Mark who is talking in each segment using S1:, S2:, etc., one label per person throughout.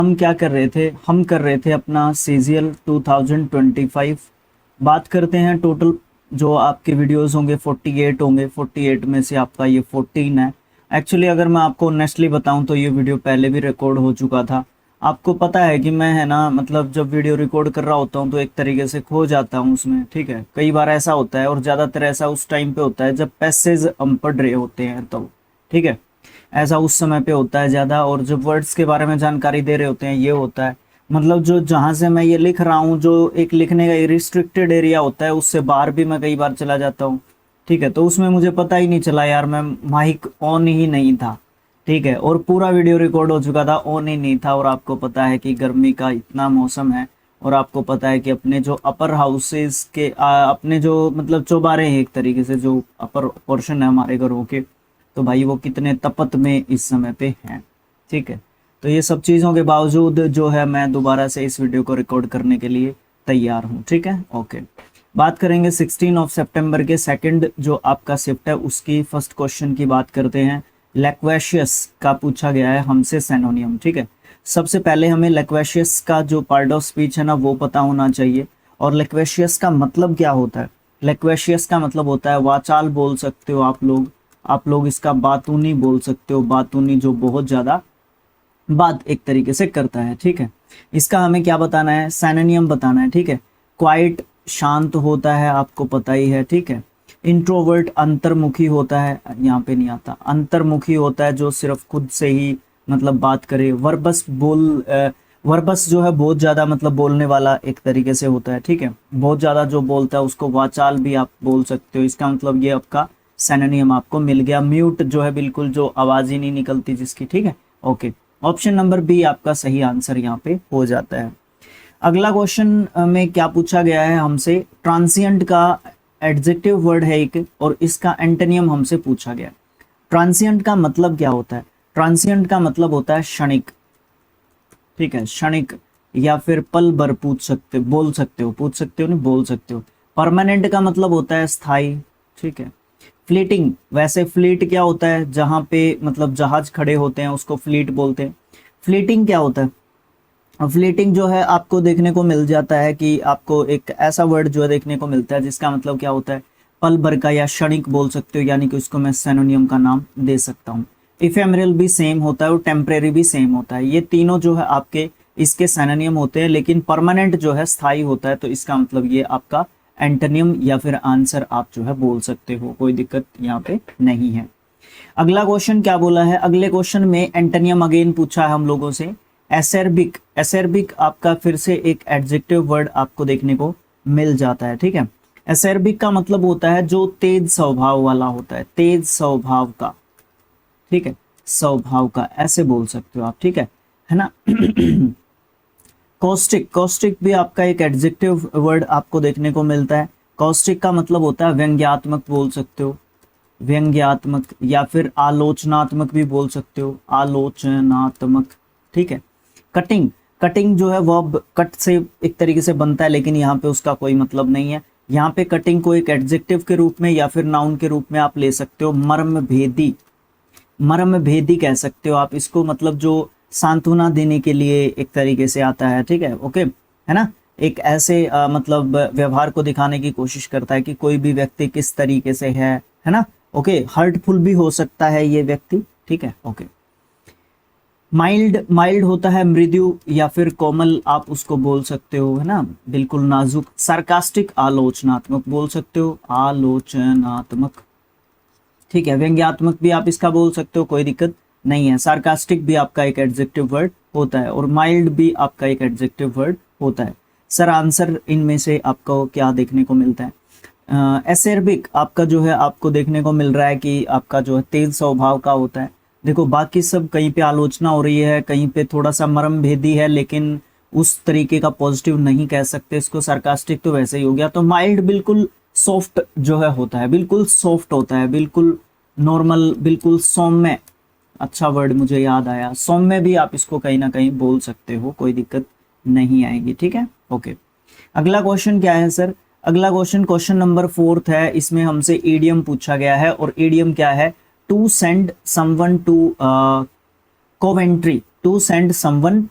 S1: हम क्या कर रहे थे, हम कर रहे थे अपना सीजीएल 2025। बात करते हैं टोटल जो आपके वीडियोस होंगे 48 होंगे, 48 में से आपका ये 14 है। एक्चुअली अगर मैं आपको ऑनेस्टली बताऊं तो ये वीडियो पहले भी रिकॉर्ड हो चुका था। आपको पता है कि मैं है ना, मतलब जब वीडियो रिकॉर्ड कर रहा होता हूं तो एक तरीके से खो जाता हूं उसमें, ठीक है। कई बार ऐसा होता है और ज़्यादातर ऐसा उस टाइम पे होता है जब पैसेज हम पढ़ रहे होते हैं तो, ठीक है। ऐसा उस समय पे होता है ज़्यादा, और जब वर्ड्स के बारे में जानकारी दे रहे होते हैं ये होता है। मतलब जो जहाँ से मैं ये लिख रहा हूँ, जो एक लिखने का रिस्ट्रिक्टेड एरिया होता है उससे बाहर भी मैं कई बार चला जाता हूँ, ठीक है। तो उसमें मुझे पता ही नहीं चला यार, मैं माइक ऑन ही नहीं था, ठीक है। और पूरा वीडियो रिकॉर्ड हो चुका था, ऑन ही नहीं था। और आपको पता है कि गर्मी का इतना मौसम है, और आपको पता है कि अपने जो अपर हाउसेस के अपने जो मतलब चौबारे हैं, एक तरीके से जो अपर पोर्शन है हमारे घरों के, तो भाई वो कितने तपत में इस समय पे हैं, ठीक है। तो ये सब चीज़ों के बावजूद जो है मैं दोबारा से इस वीडियो को रिकॉर्ड करने के लिए तैयार हूँ, ठीक है। ओके, बात करेंगे 16 सितंबर के सेकंड जो आपका शिफ्ट है उसकी फर्स्ट क्वेश्चन की बात करते हैं। लैक्वेशियस का पूछा गया है हमसे सिनोनियम, ठीक है। सबसे पहले हमें लैक्वेशियस का जो पार्ट ऑफ स्पीच है ना वो पता होना चाहिए। और लैक्वेशियस का मतलब क्या होता है? लैक्वेशियस का मतलब होता है वाचाल बोल सकते हो आप लोग इसका बातूनी बोल सकते हो। बातूनी जो बहुत ज़्यादा बात एक तरीके से करता है, ठीक है। इसका हमें क्या बताना है? सिनोनियम बताना है, ठीक है। क्वाइट शांत होता है, आपको पता ही है, ठीक है। इंट्रोवर्ट अंतर्मुखी होता है, यहाँ पे नहीं आता। अंतर्मुखी होता है जो सिर्फ खुद से ही मतलब बात करे। वर्बस जो है बहुत ज़्यादा मतलब बोलने वाला एक तरीके से होता है, ठीक है। बहुत ज़्यादा जो बोलता है उसको वाचाल भी आप बोल सकते हो। इसका मतलब ये आपका सिनोनियम आपको मिल गया। म्यूट जो है बिल्कुल जो आवाज़ ही नहीं निकलती जिसकी, ठीक है। ओके, ऑप्शन नंबर बी आपका सही आंसर यहाँ पे हो जाता है। अगला क्वेश्चन में क्या पूछा गया है हमसे? ट्रांसिएंट का एडजेक्टिव वर्ड है एक, और इसका एंटोनियम हमसे पूछा गया। ट्रांसिएंट का मतलब क्या होता है? ट्रांसिएंट का मतलब होता है क्षणिक, ठीक है। क्षणिक या फिर पल भर पूछ सकते बोल सकते हो, पूछ सकते हो नहीं बोल सकते हो। परमानेंट का मतलब होता है स्थायी, ठीक है। फ्लीटिंग, वैसे फ्लीट क्या होता है? जहां पे मतलब जहाज खड़े होते हैं उसको फ्लीट बोलते हैं। फ्लीटिंग क्या होता है? फ्लीटिंग जो है आपको देखने को मिल जाता है कि आपको एक ऐसा वर्ड जो है देखने को मिलता है जिसका मतलब क्या होता है? पल भर का या क्षणिक बोल सकते हो, यानी कि उसको मैं सिनोनियम का नाम दे सकता हूँ। इफेमरल भी सेम होता है और टेम्परेरी भी सेम होता है। ये तीनों जो है आपके इसके सिनोनियम होते हैं, लेकिन परमानेंट जो है स्थायी होता है। तो इसका मतलब ये आपका एंटोनियम या फिर आंसर आप जो है बोल सकते हो, कोई दिक्कत यहाँ पे नहीं है। अगला क्वेश्चन क्या बोला है? अगले क्वेश्चन में एंटोनियम अगेन पूछा है हम लोगों से। एसेरबिक, एसेरबिक आपका फिर से एक एडजेक्टिव वर्ड आपको देखने को मिल जाता है, ठीक है। एसेरबिक का मतलब होता है जो तेज स्वभाव वाला होता है, तेज स्वभाव का, ठीक है। स्वभाव का ऐसे बोल सकते हो आप, ठीक है ना। कॉस्टिक, कॉस्टिक भी आपका एक एडजेक्टिव वर्ड आपको देखने को मिलता है। कॉस्टिक का मतलब होता है व्यंग्यात्मक बोल सकते हो, व्यंग्यात्मक, या फिर आलोचनात्मक भी बोल सकते हो, आलोचनात्मक, ठीक है। कटिंग, कटिंग जो है वर्ब कट से एक तरीके से बनता है, लेकिन यहाँ पे उसका कोई मतलब नहीं है। यहाँ पे कटिंग को एक एडजेक्टिव के रूप में या फिर नाउन के रूप में आप ले सकते हो। मर्म भेदी, मर्म भेदी कह सकते हो आप इसको, मतलब जो सांत्वना देने के लिए एक तरीके से आता है, ठीक है। ओके, है ना। एक ऐसे मतलब व्यवहार को दिखाने की कोशिश करता है कि कोई भी व्यक्ति किस तरीके से है ना। ओके, हर्टफुल भी हो सकता है ये व्यक्ति, ठीक है। ओके, माइल्ड, माइल्ड होता है मृदु या फिर कोमल आप उसको बोल सकते हो, है ना, बिल्कुल नाजुक। सार्कास्टिक आलोचनात्मक बोल सकते हो, आलोचनात्मक, ठीक है। व्यंग्यात्मक भी आप इसका बोल सकते हो, कोई दिक्कत नहीं है। सार्कास्टिक भी आपका एक एडजेक्टिव वर्ड होता है, और माइल्ड भी आपका एक एडजेक्टिव वर्ड होता है। सर आंसर इनमें से आपको क्या देखने को मिलता है? एसेरबिक आपका जो है आपको देखने को मिल रहा है कि आपका जो है तेज स्वभाव का होता है। देखो बाकी सब कहीं पे आलोचना हो रही है, कहीं पे थोड़ा सा मर्म भेदी है, लेकिन उस तरीके का पॉजिटिव नहीं कह सकते इसको। सार्कास्टिक तो वैसे ही हो गया। तो माइल्ड बिल्कुल सॉफ्ट जो है होता है, बिल्कुल सॉफ्ट होता है, बिल्कुल नॉर्मल, बिल्कुल सौम्य। अच्छा वर्ड मुझे याद आया, सौम्य भी आप इसको कहीं ना कहीं बोल सकते हो, कोई दिक्कत नहीं आएगी, ठीक है। ओके, अगला क्वेश्चन क्या है सर? अगला क्वेश्चन, क्वेश्चन नंबर 4 है। इसमें हमसे ईडियम पूछा गया है, और ईडियम क्या है? To send someone to Coventry, to send someone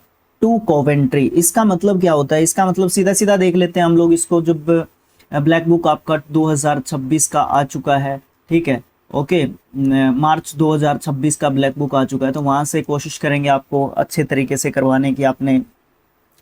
S1: to Coventry. इसका मतलब क्या होता है? इसका मतलब सीधा सीधा देख लेते हैं हम लोग इसको। जब ब्लैक बुक आपका 2026 का आ चुका है, ठीक है, ओके, मार्च 2026 का ब्लैक बुक आ चुका है, तो वहां से कोशिश करेंगे आपको अच्छे तरीके से करवाने की आपने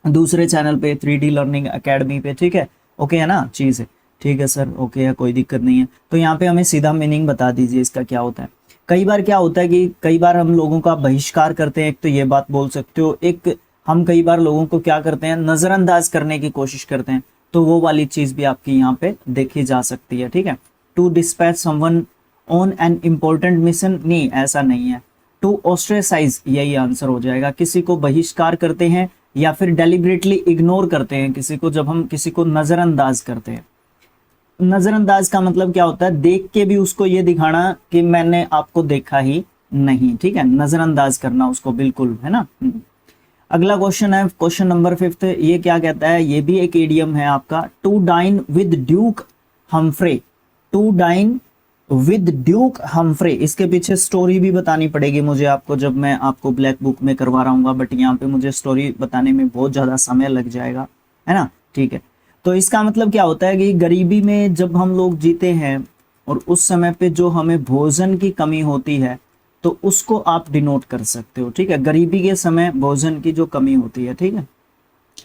S1: दूसरे चैनल पे 3D लर्निंग एकेडमी पे, ठीक है, ओके है ना चीज़ है, ठीक है सर, ओके है, कोई दिक्कत नहीं है। तो यहाँ पे हमें सीधा मीनिंग बता दीजिए इसका क्या होता है। कई बार क्या होता है कि कई बार हम लोगों का बहिष्कार करते हैं, एक तो ये बात बोल सकते हो, एक हम कई बार लोगों को क्या करते हैं, नज़रअंदाज करने की कोशिश करते हैं, तो वो वाली चीज़ भी आपकी यहाँ पे देखी जा सकती है, ठीक है। To dispatch someone on an important mission, नहीं ऐसा नहीं है। टू ऑस्ट्रेसाइज, यही आंसर हो जाएगा। किसी को बहिष्कार करते हैं या फिर डेलिबरेटली इग्नोर करते हैं किसी को, जब हम किसी को नज़रअंदाज करते हैं। नज़रअंदाज का मतलब क्या होता है? देख के भी उसको ये दिखाना कि मैंने आपको देखा ही नहीं, ठीक है, नज़रअंदाज करना उसको, बिल्कुल, है ना। अगला क्वेश्चन है क्वेश्चन नंबर 5। ये क्या कहता है? ये भी एक इडियम है आपका, to dine with Duke Humphrey. To dine with Duke Humphrey, इसके पीछे स्टोरी भी बतानी पड़ेगी मुझे आपको, जब मैं आपको ब्लैक बुक में करवा रहा हूँ, बट यहाँ पे मुझे स्टोरी बताने में बहुत ज़्यादा समय लग जाएगा, है ना, ठीक है। तो इसका मतलब क्या होता है कि गरीबी में जब हम लोग जीते हैं और उस समय पे जो हमें भोजन की कमी होती है, तो उसको आप डिनोट कर सकते हो, ठीक है, गरीबी के समय भोजन की जो कमी होती है, ठीक है।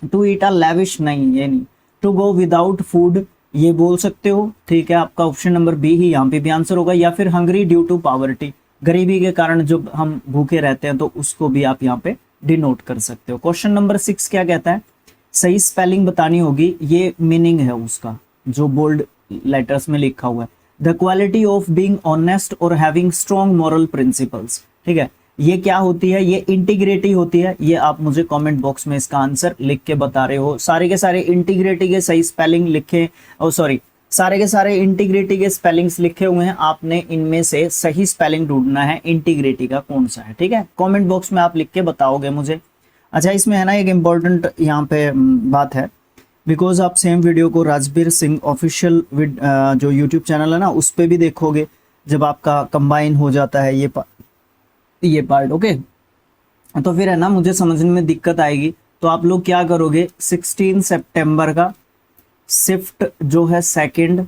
S1: टू ईट अ लैविश, नहीं ये नहीं। टू गो विदाउट फूड, ये बोल सकते हो, ठीक है, आपका ऑप्शन नंबर बी ही यहाँ पे भी आंसर होगा। या फिर हंग्री ड्यू टू पॉवर्टी, गरीबी के कारण जब हम भूखे रहते हैं तो उसको भी आप यहाँ पे डिनोट कर सकते हो। क्वेश्चन नंबर 6 क्या कहता है? सही स्पेलिंग बतानी होगी, ये मीनिंग है उसका जो बोल्ड लेटर्स में लिखा हुआ है। The quality of being honest और हैविंग स्ट्रॉन्ग मॉरल प्रिंसिपल्स, ठीक है, ये क्या होती है? ये इंटीग्रिटी होती है। ये आप मुझे कमेंट बॉक्स में इसका आंसर लिख के बता रहे हो। सारे के सारे इंटीग्रिटी के सही स्पेलिंग लिखे, ओ सॉरी, सारे के सारे इंटीग्रिटी के स्पेलिंग्स लिखे हुए हैं, आपने इनमें से सही स्पेलिंग ढूंढना है, इंटीग्रिटी का कौन सा है, ठीक है, कमेंट बॉक्स में आप लिख के बताओगे मुझे। अच्छा, इसमें है ना एक इम्पॉर्टेंट यहाँ पे बात है, बिकॉज आप सेम वीडियो को राजबीर सिंह ऑफिशियल जो यूट्यूब चैनल है ना, उस पर भी देखोगे जब आपका कंबाइन हो जाता है ये पार्ट, ओके। तो फिर है ना मुझे समझने में दिक्कत आएगी, तो आप लोग क्या करोगे, 16 सितंबर का शिफ्ट जो है सेकंड,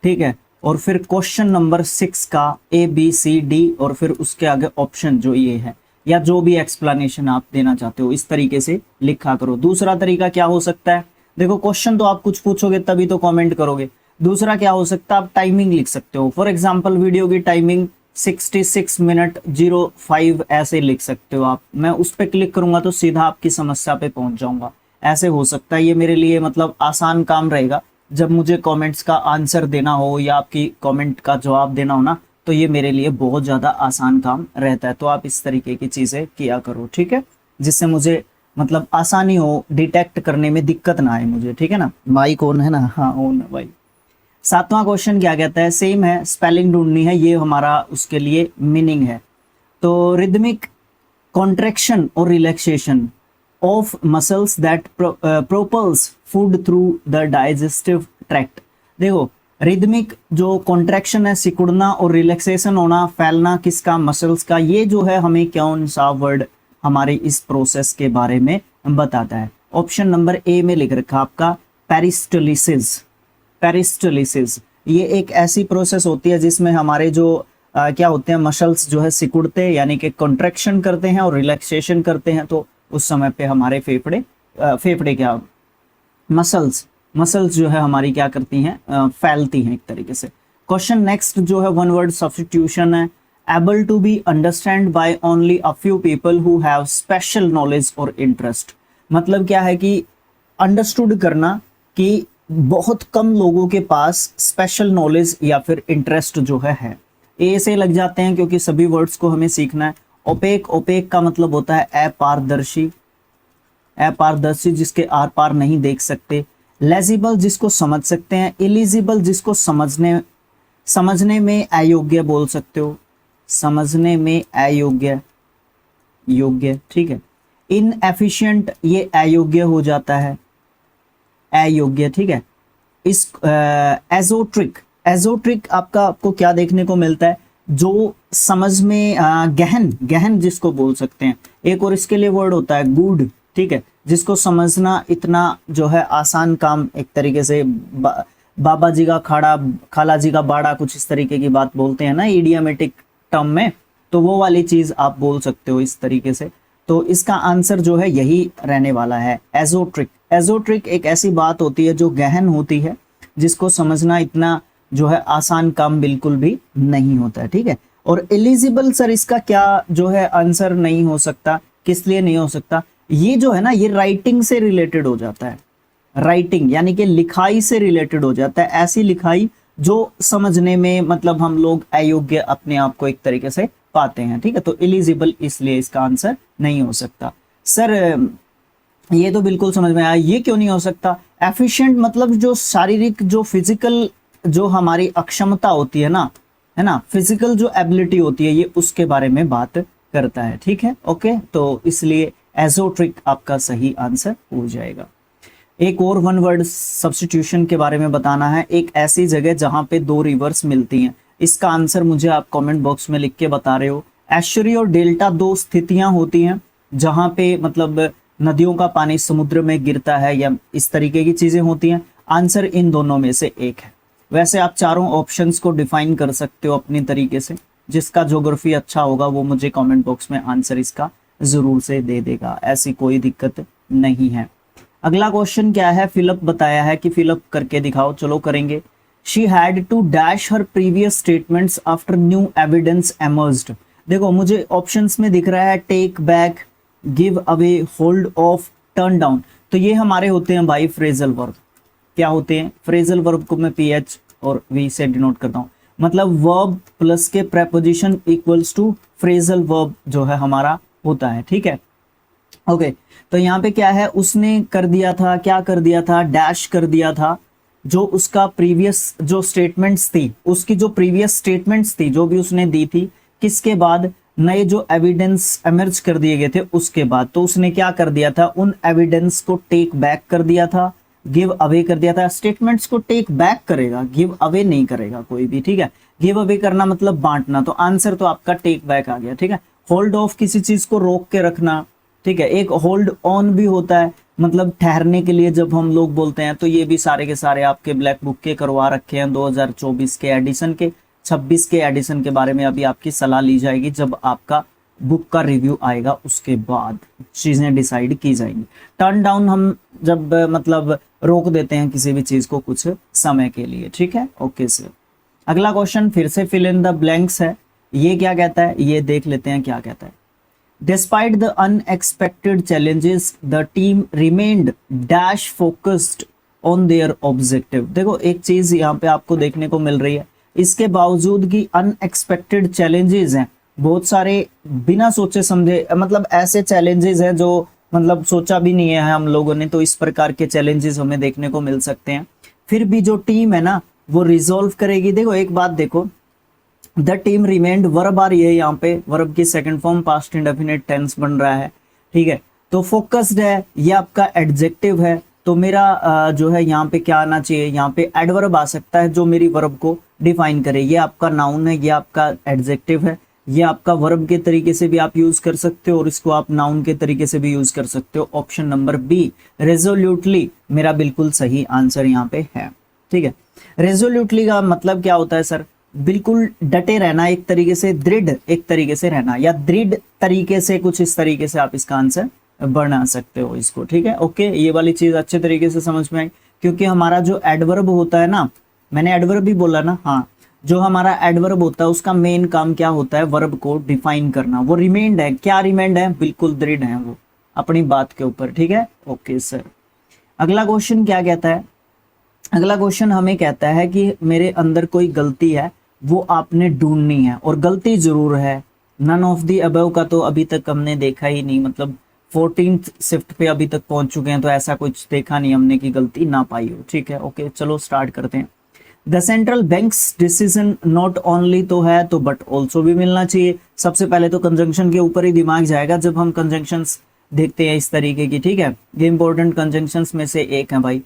S1: ठीक है, और फिर क्वेश्चन नंबर 6 का ABCD और फिर उसके आगे ऑप्शन जो ये है, या जो भी एक्सप्लेनेशन आप देना चाहते हो, इस तरीके से लिखा करो। दूसरा तरीका क्या हो सकता है? देखो, क्वेश्चन तो आप कुछ पूछोगे तभी तो कमेंट करोगे। दूसरा क्या हो सकता है? आप टाइमिंग लिख सकते हो। फॉर एग्जांपल वीडियो की टाइमिंग 66 मिनट 05 ऐसे लिख सकते हो आप। मैं उस पर क्लिक करूंगा तो सीधा आपकी समस्या पे पहुंच जाऊंगा। ऐसे हो सकता है, ये मेरे लिए मतलब आसान काम रहेगा। जब मुझे कमेंट्स का आंसर देना हो या आपकी कमेंट का जवाब देना हो ना, तो ये मेरे लिए बहुत ज़्यादा आसान काम रहता है। तो आप इस तरीके की चीज़ें किया करो, ठीक है, जिससे मुझे मतलब आसानी हो, डिटेक्ट करने में दिक्कत ना आए मुझे, ठीक है ना। माइक ऑन है ना? हाँ ऑन है भाई। 7वां क्वेश्चन क्या कहता है? सेम है, स्पेलिंग ढूंढनी है, ये हमारा उसके लिए मीनिंग है। तो रिदमिक कॉन्ट्रैक्शन और relaxation of muscles that propels food through the digestive tract. देखो, रिदमिक जो कॉन्ट्रैक्शन है, सिकुड़ना, और रिलैक्सेशन होना, फैलना किसका? मसल्स का। ये जो है हमें कौन सा वर्ड हमारे इस प्रोसेस के बारे में बताता है? ऑप्शन नंबर ए में लिख रखा आपका पेरिस्टलिसिस। पेरिस्टलिसिस ये एक ऐसी प्रोसेस होती है जिसमें हमारे जो क्या होते हैं, मसल्स जो है सिकुड़ते हैं, यानी कि कॉन्ट्रैक्शन करते हैं और रिलैक्सेशन करते हैं। तो उस समय पे हमारे फेफड़े क्या, मसल्स जो है हमारी क्या करती हैं, फैलती हैं एक तरीके से। क्वेश्चन नेक्स्ट जो है वन वर्ड सब्स्टिट्यूशन है। Able to be understand by only a few people who have special knowledge और इंटरेस्ट। मतलब क्या है कि अंडरस्टूड करना कि बहुत कम लोगों के पास स्पेशल नॉलेज या फिर इंटरेस्ट जो है। ए से लग जाते हैं क्योंकि सभी वर्ड्स को हमें सीखना है। ओपेक, ओपेक का मतलब होता है अपारदर्शी, अपारदर्शी जिसके आर पार नहीं देख सकते। लेजिबल जिसको समझ सकते हैं। इलिजिबल जिसको समझने में अयोग्य बोल सकते हो, समझने में अयोग्य, योग्य, ठीक है। इनएफिशिएंट ये अयोग्य हो जाता है, अयोग्य, ठीक है। इस एजोट्रिक, एजोट्रिक आपको क्या देखने को मिलता है? जो समझ में गहन जिसको बोल सकते हैं। एक और इसके लिए वर्ड होता है गूढ़, ठीक है, जिसको समझना इतना जो है आसान काम, एक तरीके से बाबा जी का खाड़ा खाला जी का बाड़ा, कुछ इस तरीके की बात बोलते हैं ना इडियमेटिक टर्म में, तो वो वाली चीज आप बोल सकते हो इस तरीके से। तो इसका आंसर जो है यही रहने वाला है, एजोट्रिक। एजोट्रिक एक ऐसी बात होती है जो गहन होती है, जिसको समझना इतना जो है आसान काम बिल्कुल भी नहीं होता है, ठीक है। और एलिजिबल सर इसका क्या जो है आंसर नहीं हो सकता, किस लिए नहीं हो सकता, ये जो है ना ये राइटिंग से रिलेटेड हो जाता है, राइटिंग यानी कि लिखाई से रिलेटेड हो जाता है, ऐसी लिखाई जो समझने में मतलब हम लोग अयोग्य अपने आप को एक तरीके से पाते हैं, ठीक है। तो एलिजिबल इसलिए इसका आंसर नहीं हो सकता। सर ये तो बिल्कुल समझ में आया, ये क्यों नहीं हो सकता? एफिशिएंट मतलब जो शारीरिक जो फिजिकल जो हमारी अक्षमता होती है ना, है ना, फिजिकल जो एबिलिटी होती है ये उसके बारे में बात करता है, ठीक है। ओके, तो इसलिए एजोट्रिक आपका सही आंसर हो जाएगा। एक और वन वर्ड सब्स्टिट्यूशन के बारे में बताना है, एक ऐसी जगह जहां पे दो रिवर्स मिलती हैं, इसका आंसर मुझे आप कमेंट बॉक्स में लिख के बता रहे हो। एस्चुरी और डेल्टा दो स्थितियां होती हैं जहां पे मतलब नदियों का पानी समुद्र में गिरता है या इस तरीके की चीजें होती हैं, आंसर इन दोनों में से एक है। वैसे आप चारों ऑप्शंस को डिफाइन कर सकते हो अपनी तरीके से, जिसका ज्योग्राफी अच्छा होगा वो मुझे कमेंट बॉक्स में आंसर इसका जरूर से दे देगा, ऐसी कोई दिक्कत नहीं है। अगला क्वेश्चन क्या है, फिलअप बताया है कि फिलअप करके दिखाओ, चलो करेंगे। She had to dash her previous statements after new evidence emerged. देखो मुझे ऑप्शंस में दिख रहा है take back, give away, hold off, turn down, तो ये हमारे होते हैं भाई फ्रेजल वर्ब। क्या होते हैं? फ्रेजल वर्ब को मैं पीएच और वी से डिनोट करता हूँ, मतलब वर्ब प्लस के preposition equals to phrasal verb जो है हमारा होता है, ठीक है। ओके, तो यहाँ पे क्या है, उसने कर दिया था, क्या कर दिया था, डैश कर दिया था, जो उसका प्रीवियस जो स्टेटमेंट्स थी, उसकी जो प्रीवियस स्टेटमेंट्स थी जो भी उसने दी थी, किसके बाद, नए जो एविडेंस एमर्ज कर दिए गए थे उसके बाद। तो उसने क्या कर दिया था, उन एविडेंस को टेक बैक कर दिया था, गिव अवे कर दिया था। स्टेटमेंट्स को टेक बैक करेगा, गिव अवे नहीं करेगा कोई भी, ठीक है। गिव अवे करना मतलब बांटना, तो आंसर तो आपका टेक बैक आ गया, ठीक है। होल्ड ऑफ किसी चीज को रोक के रखना, ठीक है। एक होल्ड ऑन भी होता है, मतलब ठहरने के लिए जब हम लोग बोलते हैं, तो ये भी सारे के सारे आपके ब्लैक बुक के करवा रखे हैं 2024 के एडिशन के, 26 के एडिशन के बारे में अभी आपकी सलाह ली जाएगी, जब आपका बुक का रिव्यू आएगा उसके बाद चीजें डिसाइड की जाएंगी। टर्न डाउन हम जब मतलब रोक देते हैं किसी भी चीज को कुछ समय के लिए, ठीक है। ओके सर, अगला क्वेश्चन फिर से फिल इन द ब्लैंक्स है, ये क्या कहता है, ये देख लेते हैं क्या कहता है। Despite the unexpected challenges, the team remained dash focused on their objective। देखो एक चीज यहाँ पे आपको देखने को मिल रही है, इसके बावजूद कि अनएक्सपेक्टेड चैलेंजेस हैं, बहुत सारे बिना सोचे समझे, मतलब ऐसे चैलेंजेस हैं जो मतलब सोचा भी नहीं है हम लोगों ने, तो इस प्रकार के चैलेंजेस हमें देखने को मिल सकते हैं। फिर भी जो टीम है ना वो रिजॉल्व करेगी। देखो एक बात देखो, द टीम रिमेंड, वर्ब आ रही है यहाँ पे, वर्ब की second form past indefinite tense बन रहा है, ठीक है। तो फोकस्ड है, ये आपका एडजेक्टिव है, तो मेरा जो है यहाँ पे क्या आना चाहिए, यहाँ पे एडवर्ब आ सकता है जो मेरी वर्ब को डिफाइन करे। ये आपका नाउन है, ये आपका एडजेक्टिव है, ये आपका वर्ब के तरीके से भी आप यूज कर सकते हो और इसको आप नाउन के तरीके से भी यूज कर सकते हो। ऑप्शन नंबर बी रेजोल्यूटली मेरा बिल्कुल सही आंसर यहाँ पे है, ठीक है। रेजोल्यूटली का मतलब क्या होता है सर, बिल्कुल डटे रहना, एक तरीके से दृढ़ एक तरीके से रहना, या दृढ़ तरीके से, कुछ इस तरीके से आप इसका आंसर बना सकते हो इसको, ठीक है। ओके, ये वाली चीज अच्छे तरीके से समझ में आई, क्योंकि हमारा जो एडवर्ब होता है ना, मैंने एडवर्ब भी बोला ना, हाँ, जो हमारा एडवर्ब होता है उसका मेन काम क्या होता है, वर्ब को डिफाइन करना। वो रिमेंड है, क्या रिमेंड है, बिल्कुल दृढ़ है वो अपनी बात के ऊपर, ठीक है। ओके सर, अगला क्वेश्चन क्या कहता है, अगला क्वेश्चन हमें कहता है कि मेरे अंदर कोई गलती है, वो आपने ढूंढनी है, और गलती जरूर है। नन ऑफ दी अबव का तो अभी तक हमने देखा ही नहीं, मतलब 14th शिफ्ट पे अभी तक पहुंच चुके हैं, तो ऐसा कुछ देखा नहीं हमने कि गलती ना पाई हो, ठीक है। ओके, चलो स्टार्ट करते हैं। The central banks decision not only तो है, तो बट ऑल्सो भी मिलना चाहिए। सबसे पहले तो कंजंक्शन के ऊपर ही दिमाग जाएगा जब हम कंजंक्शंस देखते हैं इस तरीके की, ठीक है। ये इंपॉर्टेंट कंजंक्शंस में से एक है भाई।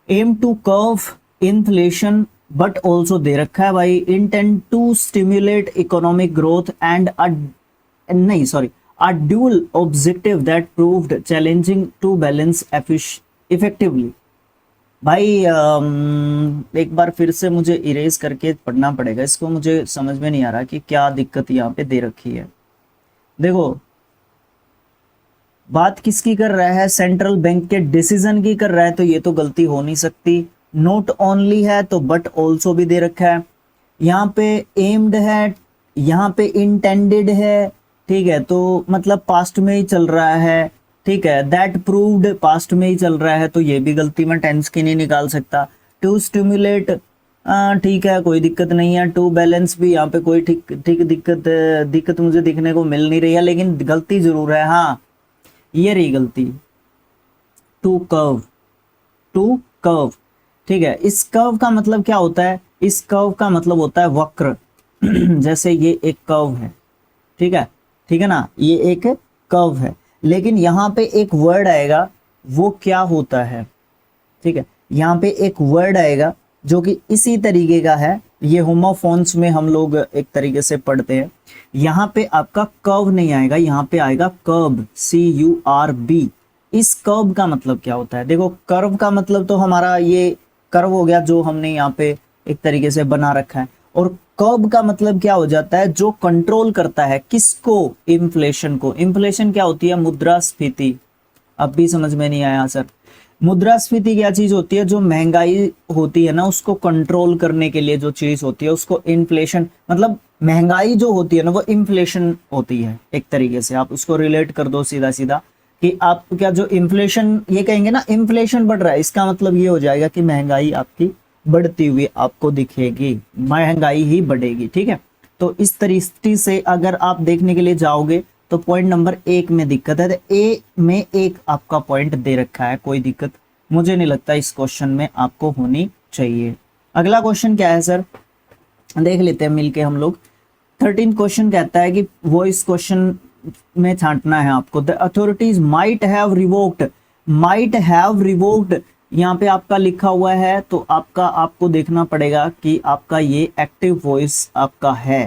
S1: Aim to curb inflation, but also दे रखा है भाई intend to stimulate economic growth and नहीं sorry a dual objective that proved challenging to balance effectively। भाई एक बार फिर से मुझे इरेज करके पढ़ना पड़ेगा इसको, मुझे समझ में नहीं आ रहा कि क्या दिक्कत यहाँ पे दे रखी है। देखो बात किसकी कर रहा है, सेंट्रल बैंक के डिसीजन की कर रहा है, तो ये तो गलती हो नहीं सकती। नोट ओनली है तो बट ऑल्सो भी दे रखा है। यहाँ पे एम्ड है, यहाँ पे इंटेंडेड है, ठीक है, तो मतलब पास्ट में ही चल रहा है, ठीक है। दैट प्रूव्ड पास्ट में ही चल रहा है, तो ये भी गलती मैं टेंस की नहीं निकाल सकता। टू स्टिमुलेट ठीक है, कोई दिक्कत नहीं है। टू बैलेंस भी यहाँ पे कोई ठीक दिक्कत मुझे दिखने को मिल नहीं रही है, लेकिन गलती जरूर है। हाँ ये रही गलती, टू कर्व, टू कर्व, ठीक है। इस कर्व का मतलब क्या होता है, इस कर्व का मतलब होता है वक्र। जैसे ये एक कर्व है, ठीक है, ठीक है ना, ये एक कर्व है, लेकिन यहाँ पे एक वर्ड आएगा, वो क्या होता है, ठीक है। यहाँ पे एक वर्ड आएगा जो कि इसी तरीके का है, ये होमोफोन्स में हम लोग एक तरीके से पढ़ते हैं। यहाँ पे आपका कर्व नहीं आएगा, यहाँ पे आएगा कर्ब, CURB। इस कर्व का मतलब क्या होता है, देखो कर्व का मतलब तो हमारा ये कर्व हो गया जो हमने यहाँ पे एक तरीके से बना रखा है, और कर्व का मतलब क्या हो जाता है, जो कंट्रोल करता है किसको, इन्फ्लेशन को। इन्फ्लेशन क्या होती है, मुद्रास्फीति। अब भी समझ में नहीं आया सर, मुद्रास्फीति क्या चीज होती है, जो महंगाई होती है ना उसको कंट्रोल करने के लिए जो चीज होती है उसको इन्फ्लेशन, मतलब महंगाई जो होती है ना वो इन्फ्लेशन होती है। एक तरीके से आप उसको रिलेट कर दो सीधा सीधा कि आप क्या जो इन्फ्लेशन, ये कहेंगे ना इन्फ्लेशन बढ़ रहा है, इसका मतलब ये हो जाएगा कि महंगाई आपकी बढ़ती हुई आपको दिखेगी, महंगाई ही बढ़ेगी, ठीक है। तो इस तरीके से अगर आप देखने के लिए जाओगे तो पॉइंट नंबर 1 में दिक्कत है, तो ए में एक आपका पॉइंट दे रखा है, कोई दिक्कत मुझे नहीं लगता इस क्वेश्चन में आपको होनी चाहिए। अगला क्वेश्चन क्या है सर, देख लेते हैं मिलके हम लोग। 13 क्वेश्चन कहता है कि वो इस क्वेश्चन में छांटना है आपको। The authorities might have revoked, might have revoked यहाँ पे आपका लिखा हुआ है, तो आपका आपको देखना पड़ेगा कि आपका ये एक्टिव वॉइस आपका है,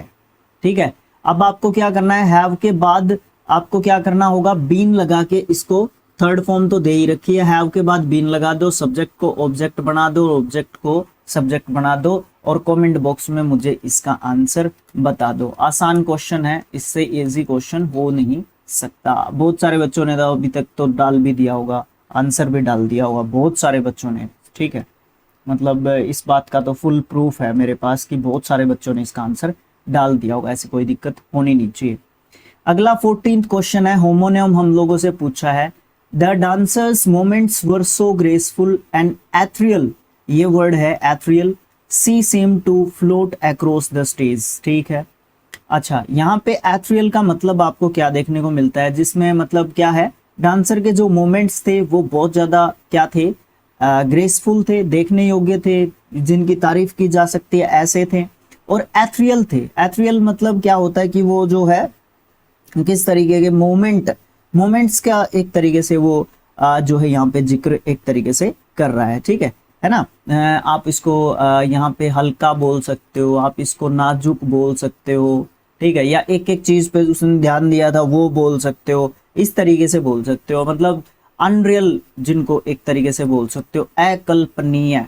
S1: ठीक है। अब आपको क्या करना है, हैव के बाद आपको क्या करना होगा, बीन लगा के, इसको थर्ड फॉर्म तो दे ही रखी है, हैव के बाद बीन लगा दो, सब्जेक्ट को ऑब्जेक्ट बना दो, ऑब्जेक्ट को सब्जेक्ट बना दो, और कमेंट बॉक्स में मुझे इसका आंसर बता दो। आसान क्वेश्चन है, इससे इजी क्वेश्चन हो नहीं सकता। बहुत सारे बच्चों ने तो अभी तक तो डाल भी दिया होगा, आंसर भी डाल दिया होगा बहुत सारे बच्चों ने, ठीक है। मतलब इस बात का तो फुल प्रूफ है मेरे पास कि बहुत सारे बच्चों ने इसका आंसर डाल दिया होगा, ऐसी कोई दिक्कत होनी नहीं चाहिए। अगला 14th क्वेश्चन है, होमोनियम हम लोगों से पूछा है। The dancers movements were so graceful and ethereal, ये वर्ड है ethereal, she seem to float across the stage, ठीक है। अच्छा यहाँ पे एथरियल का मतलब आपको क्या देखने को मिलता है, जिसमें मतलब क्या है, डांसर के जो मोमेंट्स थे वो बहुत ज्यादा क्या थे, ग्रेसफुल थे, देखने योग्य थे, जिनकी तारीफ की जा सकती है, ऐसे थे। और एथरियल थे, एथरियल मतलब क्या होता है कि वो जो है किस तरीके के मोमेंट्स का एक तरीके से वो जो है यहाँ पे जिक्र एक तरीके से कर रहा है, ठीक है ना। आप इसको यहाँ पे हल्का बोल सकते हो, आप इसको नाजुक बोल सकते हो, ठीक है, या एक एक चीज पे उसने ध्यान दिया था वो बोल सकते हो, इस तरीके से बोल सकते हो, मतलब अनरियल जिनको एक तरीके से बोल सकते हो, अकल्पनीय,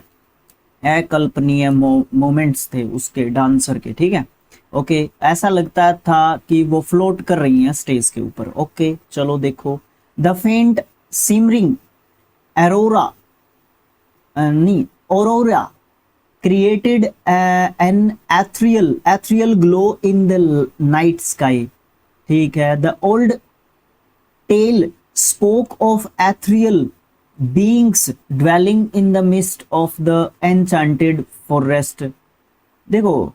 S1: अकल्पनीय मोमेंट्स थे उसके डांसर के, ठीक है। ओके ऐसा लगता था कि वो फ्लोट कर रही हैं स्टेज के ऊपर। ओके चलो देखो, द फेंट सिमरिंग एरोरा नहीं aurora created an ethereal glow in the night sky, ठीक है। The old tale spoke of ethereal beings dwelling in the midst of the enchanted forest। देखो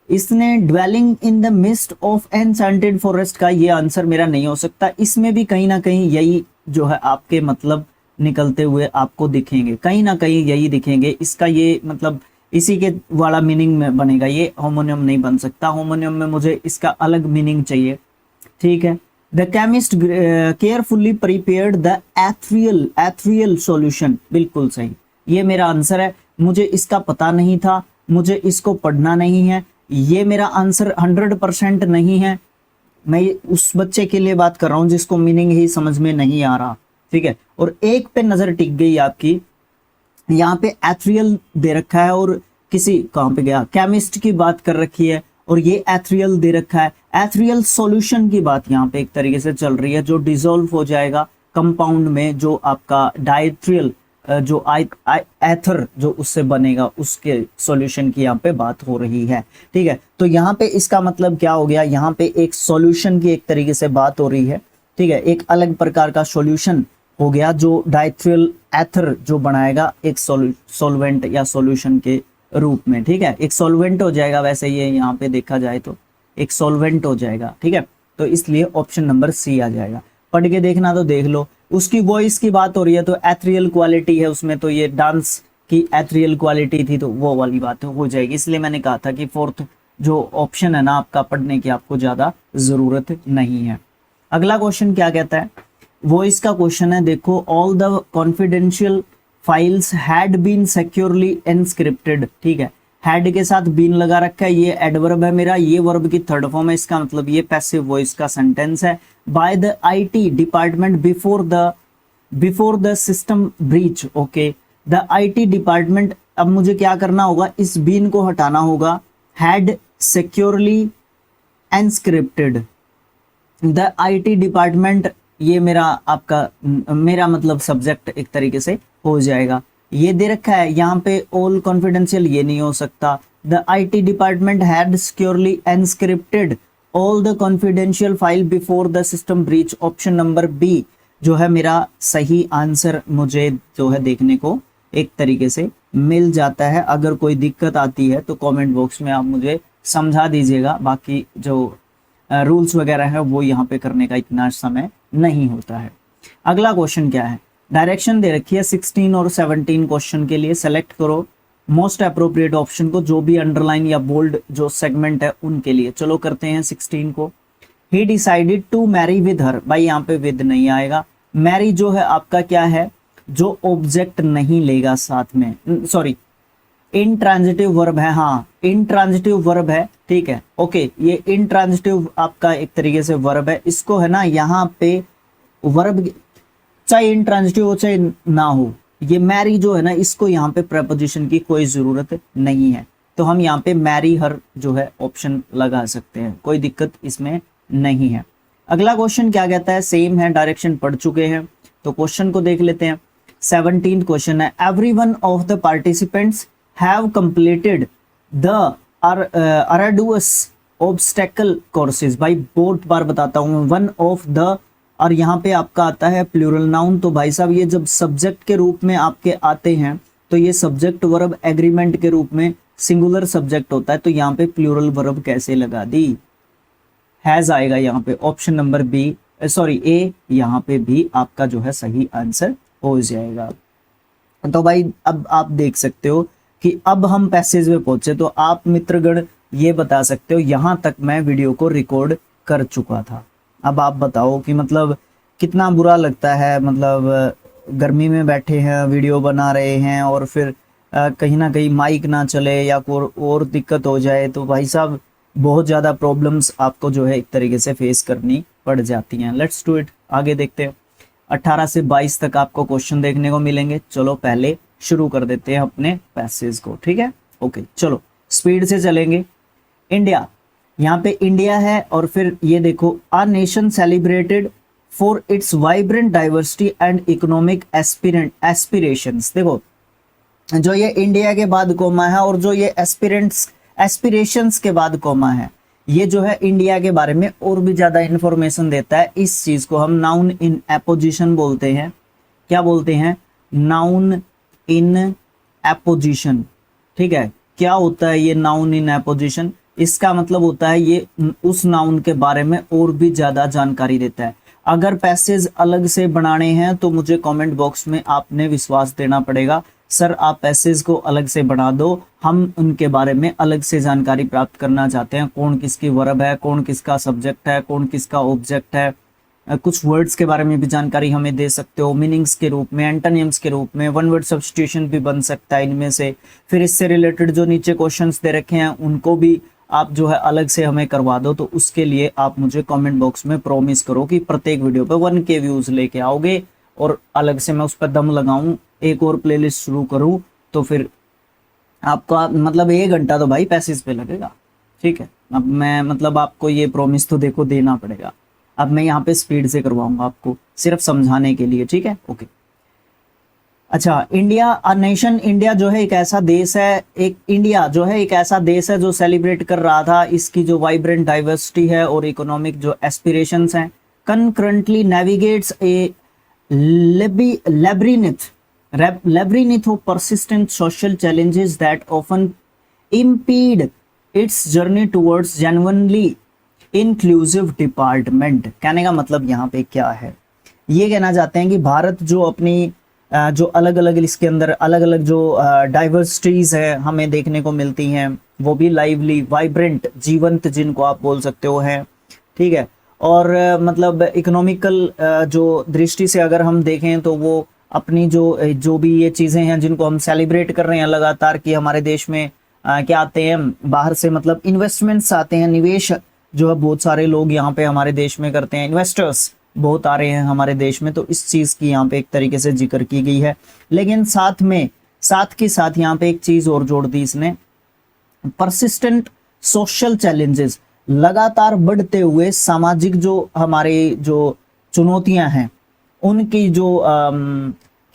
S1: इसने dwelling in the midst of enchanted forest का ये answer मेरा नहीं हो सकता, इसमें भी कहीं ना कहीं यही जो है आपके मतलब निकलते हुए आपको दिखेंगे, कहीं ना कहीं यही दिखेंगे, इसका ये मतलब इसी के वाला मीनिंग में बनेगा, ये होमोनियम नहीं बन सकता, होमोनियम में मुझे इसका अलग मीनिंग चाहिए, ठीक है। The chemist carefully prepared the ethereal solution, बिल्कुल सही, ये मेरा आंसर है, मुझे इसका पता नहीं था, मुझे इसको पढ़ना नहीं है, ये मेरा आंसर 100% नहीं है, मैं उस बच्चे के लिए बात कर रहा हूँ जिसको मीनिंग ही समझ में नहीं आ रहा, ठीक है। और एक पे नजर टिक गई आपकी, यहाँ पे एथरियल दे रखा है और किसी कहाँ पे गया, केमिस्ट की बात कर रखी है और ये एथरियल दे रखा है। एथरियल सॉल्यूशन की बात यहाँ पे एक तरीके से चल रही है जो डिसॉल्व हो जाएगा कंपाउंड में, जो आपका डाइट्रियल जो एथर जो उससे बनेगा उसके सॉल्यूशन की यहाँ पे बात हो रही है, ठीक है। तो यहाँ पे इसका मतलब क्या हो गया, यहाँ पे एक सॉल्यूशन की एक तरीके से बात हो रही है, ठीक है। एक अलग प्रकार का सॉल्यूशन हो गया जो डाइट्रियल एथर जो बनाएगा एक सॉल्वेंट या सॉल्यूशन के रूप में, ठीक है। एक सॉल्वेंट हो जाएगा, वैसे ये यहाँ पे देखा जाए तो एक सॉल्वेंट हो जाएगा, ठीक है। तो इसलिए ऑप्शन नंबर सी आ जाएगा। पढ़ के देखना तो देख लो। उसकी वॉइस की बात हो रही है तो एथरियल क्वालिटी है उसमें, तो ये डांस की एथरियल क्वालिटी थी तो वो वाली बात हो जाएगी। इसलिए मैंने कहा था कि फोर्थ जो ऑप्शन है ना आपका, पढ़ने की आपको ज्यादा जरूरत नहीं है। अगला क्वेश्चन क्या कहता है, वॉइस का क्वेश्चन है, देखो। All the confidential files had been securely encrypted, ठीक है। हैड के साथ बीन लगा रखा है, ये एडवर्ब है मेरा, ये वर्ब की थर्ड फॉर्म है, इसका मतलब ये पैसिव वॉइस का सेंटेंस है। By the IT department before the system breach, okay. The IT department, अब मुझे क्या करना होगा, इस बीन को हटाना होगा। Had securely encrypted, the IT department, ये मेरा आपका मेरा मतलब सब्जेक्ट एक तरीके से हो जाएगा। ये दे रखा है यहाँ पे ऑल कॉन्फिडेंशियल, ये नहीं हो सकता। The IT department had securely encrypted all the confidential file before the system breach, option number B जो है मेरा सही आंसर मुझे जो है देखने को एक तरीके से मिल जाता है। अगर कोई दिक्कत आती है तो कमेंट बॉक्स में आप मुझे समझा दीजिएगा, बाकी जो रूल्स वगैरह है वो यहाँ पे करने का इतना समय नहीं होता है। अगला क्वेश्चन क्या है, डायरेक्शन दे रखी है 16 और 17 क्वेश्चन के लिए। सेलेक्ट करो मोस्ट अप्रोप्रिएट ऑप्शन को, जो भी अंडरलाइन या बोल्ड जो सेगमेंट है उनके लिए। चलो करते हैं 16 को। He decided to marry with her, भाई यहाँ पे विद नहीं आएगा। मैरी जो है आपका क्या है, जो ऑब्जेक्ट नहीं लेगा साथ में, सॉरी इनट्रांजिटिव वर्ब है, हाँ इनट्रांजिटिव वर्ब है, ठीक है, ओके। ये इनट्रांजिटिव आपका एक तरीके से वर्ब है, इसको है ना यहाँ पे वर्ब चाहे इनट्रांजिटिव हो चाहे ना हो, ये मैरी जो है ना इसको यहाँ पे प्रेपोजिशन की कोई जरूरत नहीं है, तो हम यहाँ पे मैरी हर जो है ऑप्शन लगा सकते हैं, कोई दिक्कत इसमें नहीं है। अगला क्वेश्चन क्या कहता है, सेम है, डायरेक्शन पढ़ चुके हैं तो क्वेश्चन को देख लेते हैं। 17 क्वेश्चन है, everyone of the participants have completed the arduous obstacle courses, भाई बहुत बार बताता हूँ, वन ऑफ द, और यहाँ पे आपका आता है प्लूरल नाउन, तो भाई साहब ये जब सब्जेक्ट के रूप में आपके आते हैं तो ये सब्जेक्ट वर्ब एग्रीमेंट के रूप में सिंगुलर सब्जेक्ट होता है, तो यहाँ पे प्लूरल वर्ब कैसे लगा दी, हैज आएगा यहाँ पे, ऑप्शन नंबर बी सॉरी ए यहाँ पे भी आपका जो है सही आंसर हो जाएगा। तो भाई अब आप देख सकते हो कि अब हम पैसेज में पहुंचे, तो आप मित्रगण ये बता सकते हो यहाँ तक मैं वीडियो को रिकॉर्ड कर चुका था। अब आप बताओ कि मतलब कितना बुरा लगता है, मतलब गर्मी में बैठे हैं वीडियो बना रहे हैं और फिर कहीं ना कहीं माइक ना चले या कोई और दिक्कत हो जाए तो भाई साहब बहुत ज़्यादा प्रॉब्लम्स आपको जो है एक तरीके से फेस करनी पड़ जाती हैं। लेट्स डू इट, आगे देखते हैं। 18 से 22 तक आपको क्वेश्चन देखने को मिलेंगे। चलो पहले शुरू कर देते हैं अपने पैसेज को, ठीक है, ओके। चलो स्पीड से चलेंगे। इंडिया, यहाँ पे इंडिया है और फिर ये देखो, a nation celebrated for its vibrant diversity and economic aspirations. देखो जो ये इंडिया के बाद कोमा है और जो ये एस्पिरेशंस के बाद कोमा है, ये जो है इंडिया के बारे में और भी ज्यादा इंफॉर्मेशन देता है। इस चीज को हम नाउन इन एपोजिशन बोलते हैं। क्या बोलते हैं, नाउन इन एपोजिशन, ठीक है। क्या होता है ये नाउन इन एपोजिशन, इसका मतलब होता है ये उस नाउन के बारे में और भी ज्यादा जानकारी देता है। अगर पैसेज अलग से बनाने हैं तो मुझे कमेंट बॉक्स में आपने विश्वास देना पड़ेगा, सर आप पैसेज को अलग से बना दो, हम उनके बारे में अलग से जानकारी प्राप्त करना चाहते हैं। कौन किसकी वर्ब है, कौन किसका सब्जेक्ट है, कौन किसका ऑब्जेक्ट है, कुछ वर्ड्स के बारे में भी जानकारी हमें दे सकते हो, मीनिंग्स के रूप में, एंटोनिम्स के रूप में, वन वर्ड सब्स्टिट्यूशन भी बन सकता है इनमें से। फिर इससे रिलेटेड जो नीचे क्वेश्चंस दे रखे हैं उनको भी आप जो है अलग से हमें करवा दो, तो उसके लिए आप मुझे कमेंट बॉक्स में प्रॉमिस करो कि प्रत्येक वीडियो पे 1K व्यूज लेके आओगे, और अलग से मैं उस पर दम लगाऊं, एक और प्लेलिस्ट शुरू करूं, तो फिर आपका मतलब 1 घंटा तो भाई पैसेज पे लगेगा। ठीक है, अब मैं मतलब आपको ये प्रॉमिस तो देखो देना पड़ेगा। अब मैं यहाँ पे स्पीड से करवाऊंगा आपको, सिर्फ समझाने के लिए। ठीक है, ओके। अच्छा, इंडिया अ नेशन, इंडिया जो है एक ऐसा देश है, इंडिया जो है एक ऐसा देश है जो सेलिब्रेट कर रहा था इसकी जो वाइब्रेंट डाइवर्सिटी है और इकोनॉमिक जो एस्पिरेशंस हैं, concurrently navigates A labyrinth of persistent social challenges that often impede its journey towards genuinely inclusive development। कहने का मतलब यहाँ पे क्या है, ये कहना चाहते हैं कि भारत जो अपनी जो अलग अलग इसके अंदर अलग अलग जो डाइवर्सिटीज है हमें देखने को मिलती हैं, वो भी लाइवली, वाइब्रेंट, जीवंत जिनको आप बोल सकते हो हैं। ठीक है, और मतलब इकोनॉमिकल जो दृष्टि से अगर हम देखें तो वो अपनी जो भी ये चीज़ें हैं जिनको हम सेलिब्रेट कर रहे हैं लगातार कि हमारे देश में क्या आते हैं बाहर से, मतलब इन्वेस्टमेंट्स आते हैं, निवेश जो है बहुत सारे लोग यहाँ पे हमारे देश में करते हैं, इन्वेस्टर्स बहुत आ रहे हैं हमारे देश में, तो इस चीज़ की यहाँ पे एक तरीके से जिक्र की गई है। लेकिन साथ के साथ यहाँ पे एक चीज़ और जोड़ दी इसने, परसिस्टेंट सोशल चैलेंजेस, लगातार बढ़ते हुए सामाजिक जो हमारे जो चुनौतियां हैं उनकी जो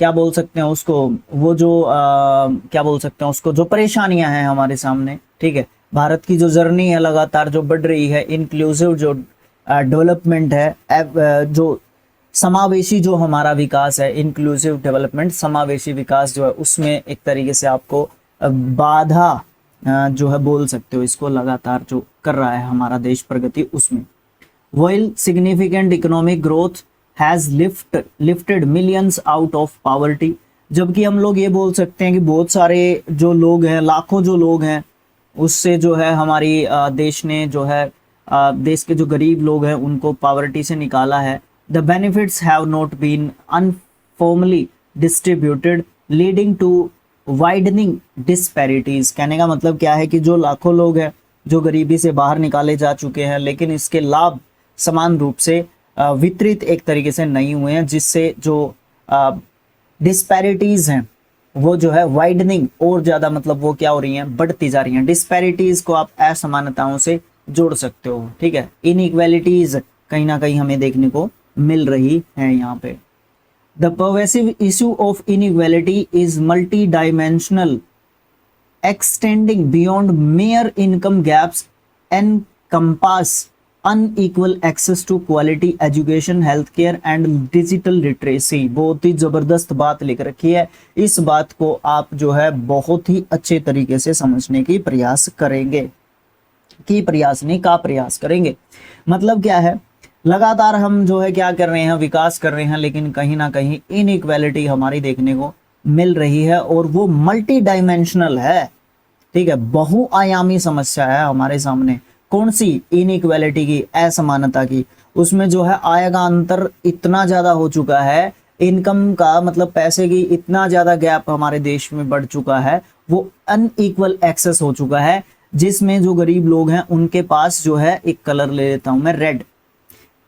S1: क्या बोल सकते हैं उसको, वो जो क्या बोल सकते हैं उसको, जो परेशानियां हैं हमारे सामने। ठीक है, भारत की जो जर्नी है लगातार जो बढ़ रही है, इंक्लूसिव जो डेवलपमेंट है, जो समावेशी जो हमारा विकास है, इंक्लूसिव डेवलपमेंट, समावेशी विकास जो है उसमें एक तरीके से आपको बाधा जो है बोल सकते हो इसको, लगातार जो कर रहा है हमारा देश प्रगति उसमें। While significant economic growth has lifted millions out of poverty, जबकि हम लोग ये बोल सकते हैं कि बहुत सारे जो लोग हैं, लाखों जो लोग हैं, उससे जो है हमारी देश ने जो है देश के जो गरीब लोग हैं उनको पॉवर्टी से निकाला है। The benefits have not been uniformly distributed, leading to widening disparities। कहने का मतलब क्या है कि जो लाखों लोग हैं जो गरीबी से बाहर निकाले जा चुके हैं, लेकिन इसके लाभ समान रूप से वितरित एक तरीके से नहीं हुए हैं, जिससे जो डिस्पैरिटीज हैं वो जो है वाइडनिंग और ज्यादा, मतलब वो क्या हो रही हैं, बढ़ती जा रही हैं। डिस्पैरिटीज को आप असमानताओं से जोड़ सकते हो। ठीक है, इनइक्वालिटीज कहीं ना कहीं हमें देखने को मिल रही है यहाँ पे। The pervasive issue of inequality is multi-dimensional, extending beyond mere income gaps, encompass unequal access to quality education, healthcare and digital literacy। बहुत ही जबरदस्त बात लिख रखी है, इस बात को आप जो है बहुत ही अच्छे तरीके से समझने की प्रयास करेंगे, प्रयास करेंगे। मतलब क्या है, लगातार हम जो है क्या कर रहे हैं, विकास कर रहे हैं, लेकिन कहीं ना कहीं इनइक्वालिटी हमारी देखने को मिल रही है, और वो मल्टी डायमेंशनल है। ठीक है, बहुआयामी समस्या है हमारे सामने। कौन सी? इनइक्वालिटी की, असमानता की। उसमें जो है आय का अंतर इतना ज्यादा हो चुका है, इनकम का मतलब पैसे की इतना ज्यादा गैप हमारे देश में बढ़ चुका है, वो अनइक्वल एक्सेस हो चुका है, जिसमें जो गरीब लोग हैं उनके पास जो है, एक कलर ले लेता हूं मैं रेड,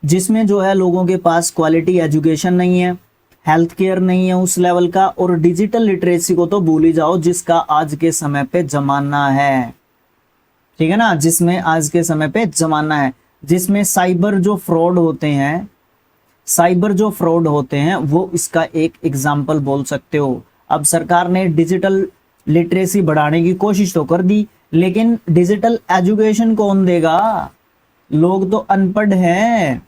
S1: जिसमें जो है लोगों के पास क्वालिटी एजुकेशन नहीं है, हेल्थ केयर नहीं है उस लेवल का, और डिजिटल लिटरेसी को तो भूल ही जाओ, जिसका आज के समय पे जमाना है। ठीक है ना, जिसमें आज के समय पे जमाना है, जिसमें साइबर जो फ्रॉड होते हैं वो इसका एक एग्जाम्पल बोल सकते हो। अब सरकार ने डिजिटल लिटरेसी बढ़ाने की कोशिश तो कर दी, लेकिन डिजिटल एजुकेशन कौन देगा? लोग तो अनपढ़ हैं,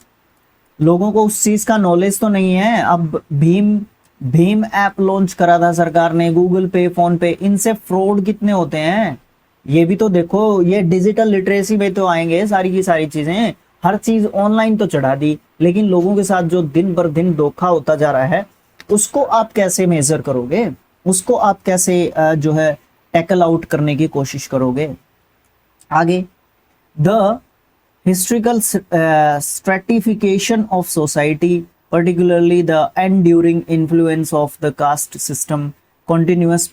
S1: लोगों को उस चीज का नॉलेज तो नहीं है। अब भीम ऐप लॉन्च करा था सरकार ने, गूगल पे, फोन पे, इनसे फ्रॉड कितने होते हैं ये भी तो देखो। ये डिजिटल लिटरेसी में तो आएंगे सारी की सारी चीजें, हर चीज ऑनलाइन तो चढ़ा दी, लेकिन लोगों के साथ जो दिन बर दिन धोखा होता जा रहा है उसको आप कैसे मेजर करोगे, उसको आप कैसे जो है टैकल आउट करने की कोशिश करोगे। आगे, the historical stratification of society, particularly the enduring influence of the caste system, continuous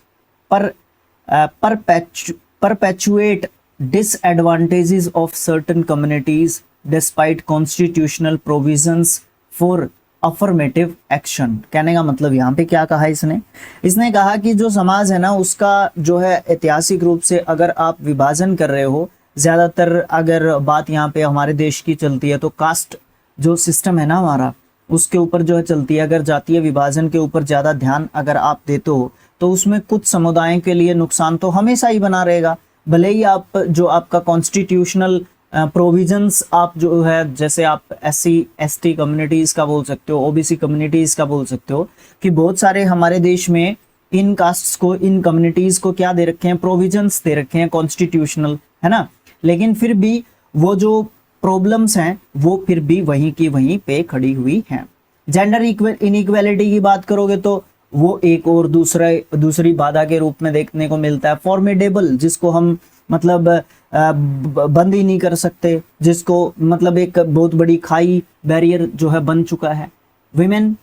S1: perpetuate disadvantages of certain communities despite constitutional provisions for affirmative action। कहने का मतलब यहाँ पे क्या कहा इसने, इसने कहा कि जो समाज है ना उसका जो है ऐतिहासिक रूप से अगर आप विभाजन कर रहे हो, ज्यादातर अगर बात यहाँ पे हमारे देश की चलती है तो कास्ट जो सिस्टम है ना हमारा उसके ऊपर जो है चलती है। अगर जातीय विभाजन के ऊपर ज्यादा ध्यान अगर आप देते हो तो उसमें कुछ समुदायों के लिए नुकसान तो हमेशा ही बना रहेगा। भले ही आप जो आपका कॉन्स्टिट्यूशनल प्रोविजंस आप जो है जैसे आप SC ST कम्युनिटीज का बोल सकते हो, OBC कम्युनिटीज का बोल सकते हो कि बहुत सारे हमारे देश में इन कास्ट्स को, इन कम्युनिटीज को क्या दे रखे हैं, प्रोविजंस दे रखे हैं कॉन्स्टिट्यूशनल, है ना। लेकिन फिर भी वो जो प्रॉब्लम्स हैं वो फिर भी वहीं की वहीं पे खड़ी हुई हैं। जेंडर इनइक्वालिटी की बात करोगे तो वो एक और दूसरी बाधा के रूप में देखने को मिलता है। फॉर्मिडेबल, जिसको हम मतलब बंद ही नहीं कर सकते, जिसको मतलब एक बहुत बड़ी खाई, बैरियर जो है बन चुका है। विमेन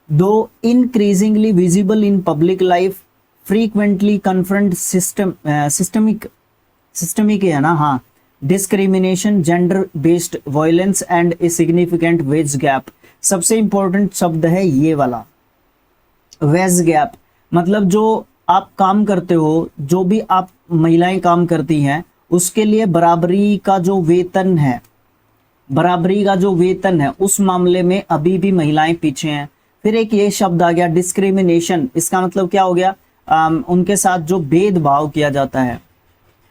S1: दो increasingly visible in public life frequently confront systemic है ना, हाँ, discrimination, gender based violence and a significant veg gap. सबसे इंपॉर्टेंट शब्द है ये वाला, वेज गैप। मतलब जो आप काम करते हो, जो भी आप महिलाएं काम करती हैं उसके लिए बराबरी का जो वेतन है, बराबरी का जो वेतन है उस मामले में अभी भी महिलाएं पीछे हैं। फिर एक ये शब्द आ गया डिस्क्रिमिनेशन। इसका मतलब क्या हो गया, उनके साथ जो भेदभाव किया जाता है,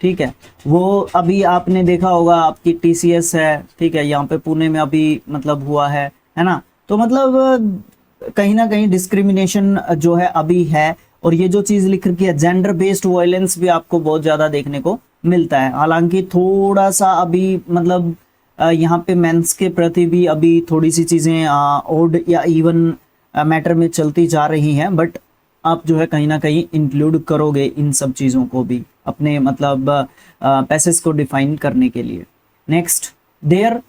S1: ठीक है, वो अभी आपने देखा होगा आपकी TCS है, ठीक है, यहाँ पे पुणे में अभी मतलब हुआ है ना। तो मतलब कहीं ना कहीं डिस्क्रिमिनेशन जो है अभी है। और ये जो चीज लिख रखी है जेंडर बेस्ड वायलेंस भी आपको बहुत ज्यादा देखने को मिलता है। हालांकि थोड़ा सा अभी मतलब यहाँ पे मेंस के प्रति भी अभी थोड़ी सी चीजें ओड या इवन मैटर में चलती जा रही हैं, बट आप जो है कहीं ना कहीं इंक्लूड करोगे इन सब चीजों को भी अपने मतलब पैसेज को डिफाइन करने के लिए। Next, their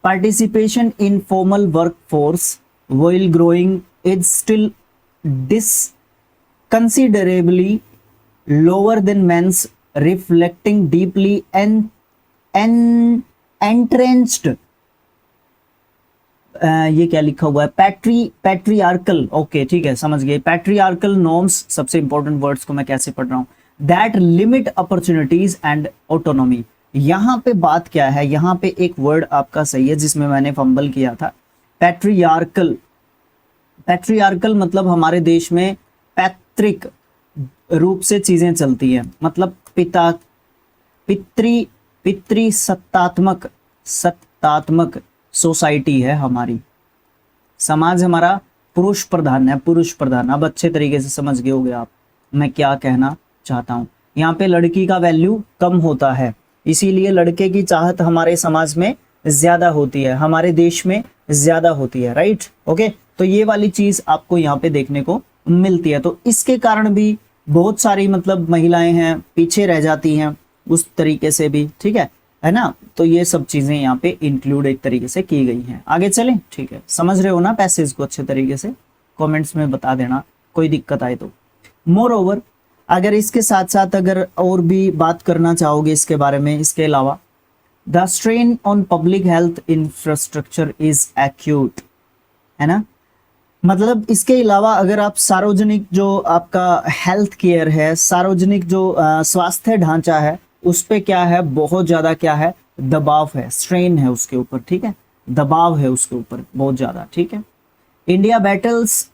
S1: participation in formal workforce while growing is still considerably lower than men's, reflecting deeply entrenched ये क्या लिखा हुआ है, पैट्रियार्कल, ओके ठीक है समझ गए, पैट्रियार्कल नॉर्म्स। सबसे इंपॉर्टेंट वर्ड्स को मैं कैसे पढ़ रहा हूं, that limit opportunities and autonomy. यहाँ पे बात क्या है, यहाँ पे एक वर्ड आपका सही है जिसमें मैंने फंबल किया था, पैट्रियार्कल। पैट्रियार्कल मतलब हमारे देश में पैतृक रूप से चीजें चलती हैं, मतलब पितृ सत्तात्मक सोसाइटी है हमारी, समाज हमारा पुरुष प्रधान है, पुरुष प्रधान। अब अच्छे तरीके से समझ गए होगे आप मैं क्या कहना चाहता हूं। यहाँ पे लड़की का वैल्यू कम होता है, इसीलिए लड़के की चाहत हमारे समाज में ज्यादा होती है, हमारे देश में ज्यादा होती है, राइट, ओके। तो ये वाली चीज आपको यहाँ पे देखने को मिलती है। तो इसके कारण भी बहुत सारी मतलब महिलाएं हैं पीछे रह जाती हैं उस तरीके से भी, ठीक है ना। तो ये सब चीजें यहाँ पे इंक्लूड एक तरीके से की गई हैं। आगे चलें, ठीक है, समझ रहे हो ना पैसेज को अच्छे तरीके से, कमेंट्स में बता देना कोई दिक्कत आए तो। मोर ओवर, अगर इसके साथ साथ अगर और भी बात करना चाहोगे इसके बारे में, इसके अलावा the strain on public health infrastructure is acute, है ना। मतलब इसके अलावा अगर आप सार्वजनिक जो आपका हेल्थ केयर है, सार्वजनिक जो स्वास्थ्य ढांचा है, उस पे क्या है, बहुत ज्यादा क्या है, दबाव है, स्ट्रेन है उसके ऊपर, ठीक है, दबाव है उसके ऊपर बहुत ज्यादा, ठीक है। India battles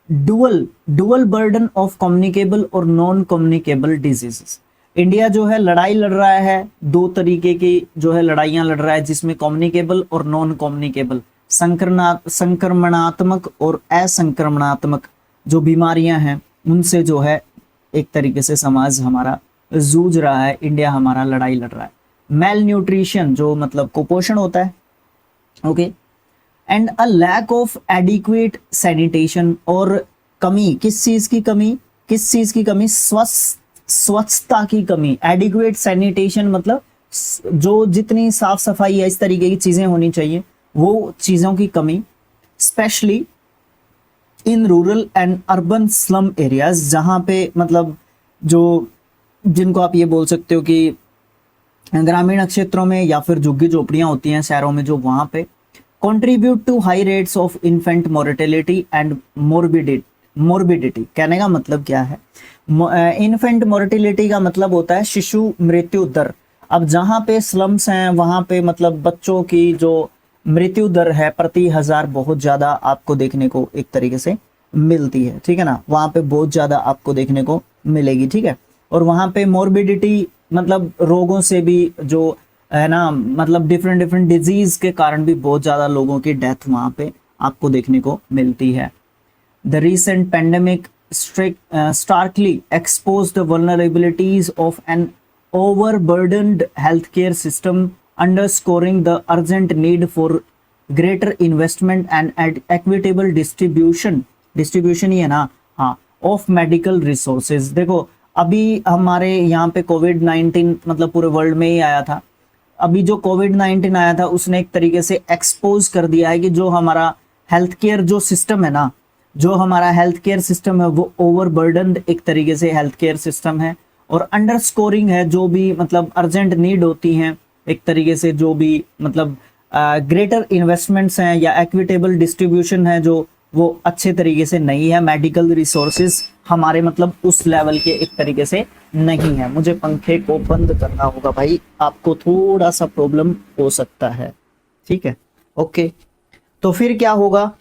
S1: dual burden of communicable और नॉन कम्युनिकेबल डिजीजेस। इंडिया जो है लड़ाई लड़ रहा है, दो तरीके की जो है लड़ाइयां लड़ रहा है, जिसमें कम्युनिकेबल और नॉन कम्युनिकेबल, संक्रमणात्मक और असंक्रमणात्मक जो बीमारियां हैं उनसे जो है एक तरीके से समाज हमारा जूझ रहा है, इंडिया हमारा लड़ाई लड़ रहा है। मेल न्यूट्रिशन जो मतलब कुपोषण होता है, okay, and a lack of adequate sanitation, और कमी, किस चीज की कमी, किस चीज की कमी, स्वच्छता की कमी। एडिक्वेट सैनिटेशन मतलब जो जितनी साफ सफाई है, इस तरीके की चीजें होनी चाहिए, वो चीजों की कमी, specially in rural and urban slum areas, जहां पे मतलब जो जिनको आप ये बोल सकते हो कि ग्रामीण क्षेत्रों में या फिर झुग्गी झोपड़ियां होती हैं शहरों में, जो वहां पे contribute to high rates of infant mortality and morbidity. कहने का मतलब क्या है? इन्फेंट मोर्टेलिटी का मतलब होता है शिशु मृत्यु दर। अब जहां पे स्लम्स हैं वहां पे मतलब बच्चों की जो मृत्यु दर है प्रति हजार बहुत ज्यादा आपको देखने को एक तरीके से मिलती है, ठीक है ना, वहां पे बहुत ज्यादा आपको देखने को मिलेगी, ठीक है। और वहां पे मोर्बिडिटी मतलब रोगों से भी जो है ना, मतलब डिफरेंट डिफरेंट डिजीज के कारण भी बहुत ज्यादा लोगों की डेथ वहां पे आपको देखने को मिलती है। The recent pandemic starkly exposed the vulnerabilities of an overburdened healthcare system, underscoring the urgent need for greater investment and equitable distribution ही है ना, हाँ, of medical resources। देखो अभी हमारे यहाँ पे कोविड-19 मतलब पूरे वर्ल्ड में ही आया था। अभी जो कोविड-19 आया था उसने एक तरीके से एक्सपोज कर दिया है कि जो हमारा हेल्थ केयर जो सिस्टम है ना, जो हमारा हेल्थ केयर सिस्टम है वो ओवरबर्डन्ड एक तरीके से हेल्थ केयर सिस्टम है, और अंडरस्कोरिंग है जो भी मतलब अर्जेंट नीड होती हैं एक तरीके से, जो भी मतलब ग्रेटर इन्वेस्टमेंट्स हैं या इक्विटेबल डिस्ट्रीब्यूशन है जो वो अच्छे तरीके से नहीं है। मेडिकल रिसोर्सेज हमारे मतलब उस लेवल के एक तरीके से नहीं है। मुझे पंखे को बंद करना होगा भाई, आपको थोड़ा सा प्रॉब्लम हो सकता है, ठीक है, ओके। तो फिर क्या होगा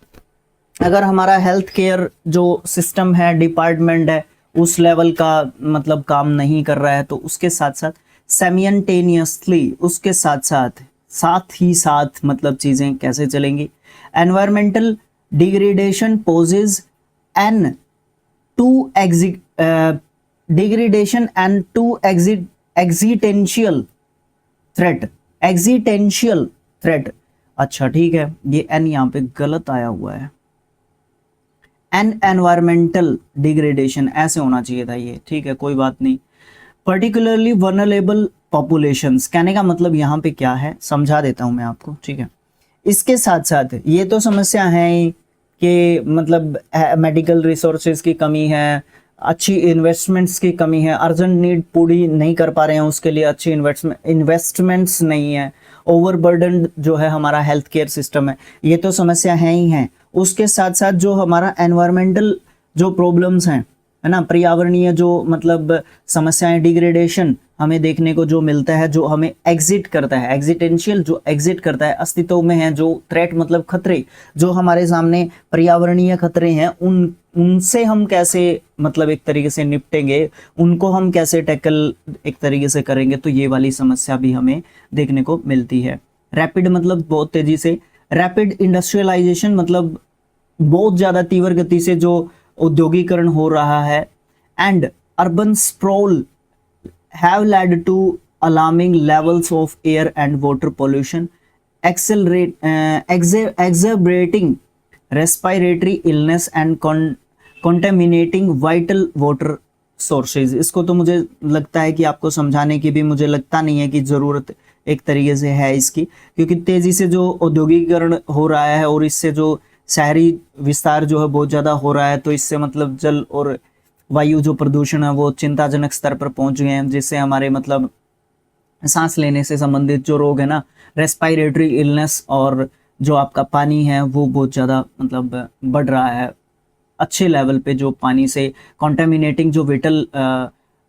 S1: अगर हमारा हेल्थ केयर जो सिस्टम है, डिपार्टमेंट है, उस लेवल का मतलब काम नहीं कर रहा है, तो उसके साथ साथ साइमल्टेनियसली उसके साथ ही साथ मतलब चीजें कैसे चलेंगी? Environmental degradation poses an to degradation and to existential threat. अच्छा ठीक है, ये एन यहाँ पे गलत आया हुआ है, एन एनवायरमेंटल डिग्रेडेशन ऐसे होना चाहिए था ये, ठीक है, कोई बात नहीं। पर्टिकुलरली वनरेबल पॉपुलेशंस, कहने का मतलब यहाँ पे क्या है समझा देता हूं मैं आपको, ठीक है। इसके साथ साथ ये तो समस्या है ही कि मतलब मेडिकल रिसोर्सेज की कमी है, अच्छी इन्वेस्टमेंट्स की कमी है, अर्जेंट नीड पूरी नहीं कर पा रहे हैं, उसके लिए अच्छी इन्वेस्टमेंट्स नहीं है, ओवरबर्डन जो है हमारा हेल्थ केयर सिस्टम है, ये तो समस्या है ही है। उसके साथ साथ जो हमारा एनवायरमेंटल जो प्रॉब्लम्स हैं, है ना, पर्यावरणीय जो मतलब समस्याएं, डिग्रेडेशन हमें देखने को जो मिलता है, जो हमें एग्जिट करता है, एग्जिटेंशियल जो एग्जिट करता है, अस्तित्व में है जो थ्रेट मतलब खतरे जो हमारे सामने पर्यावरणीय खतरे हैं, उनसे हम कैसे मतलब एक तरीके से निपटेंगे, उनको हम कैसे टैकल एक तरीके से करेंगे, तो ये वाली समस्या भी हमें देखने को मिलती है। रैपिड मतलब बहुत तेजी से, रैपिड इंडस्ट्रियलाइजेशन मतलब बहुत ज्यादा तीव्र गति से जो औद्योगिकरण हो रहा है, and urban sprawl have led to alarming levels of air and water pollution, accelerating respiratory illness and contaminating vital water sources. इसको तो मुझे लगता है कि आपको समझाने की भी मुझे लगता नहीं है कि जरूरत एक तरीके से है इसकी, क्योंकि तेजी से जो औद्योगिकरण हो रहा है और इससे जो शहरी विस्तार जो है बहुत ज़्यादा हो रहा है, तो इससे मतलब जल और वायु जो प्रदूषण है वो चिंताजनक स्तर पर पहुंच गए हैं, जिससे हमारे मतलब सांस लेने से संबंधित जो रोग है ना, रेस्पिरेटरी इलनेस, और जो आपका पानी है वो बहुत ज़्यादा मतलब बढ़ रहा है अच्छे लेवल पे, जो पानी से कॉन्टेमिनेटिंग जो विटल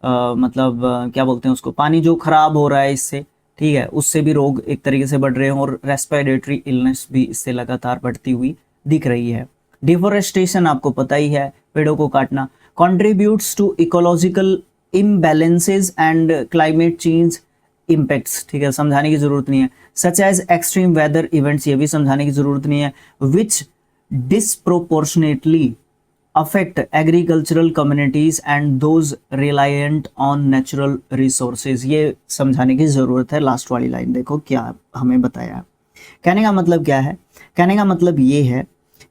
S1: मतलब क्या बोलते हैं उसको, पानी जो खराब हो रहा है इससे, ठीक है, उससे भी रोग एक तरीके से बढ़ रहे हैं, और रेस्पिरेटरी इलनेस भी इससे लगातार बढ़ती हुई दिख रही है। डिफोरेस्टेशन आपको पता ही है, पेड़ों को काटना, contributes to ecological imbalances and climate change impacts, ठीक है, समझाने की जरूरत नहीं है। Such as extreme weather events, ये भी समझाने की जरूरत नहीं है। Which disproportionately affect agricultural communities and those reliant on natural resources, ये समझाने की जरूरत है। लास्ट वाली लाइन देखो क्या हमें बताया। कहने का मतलब क्या है? कहने का मतलब ये है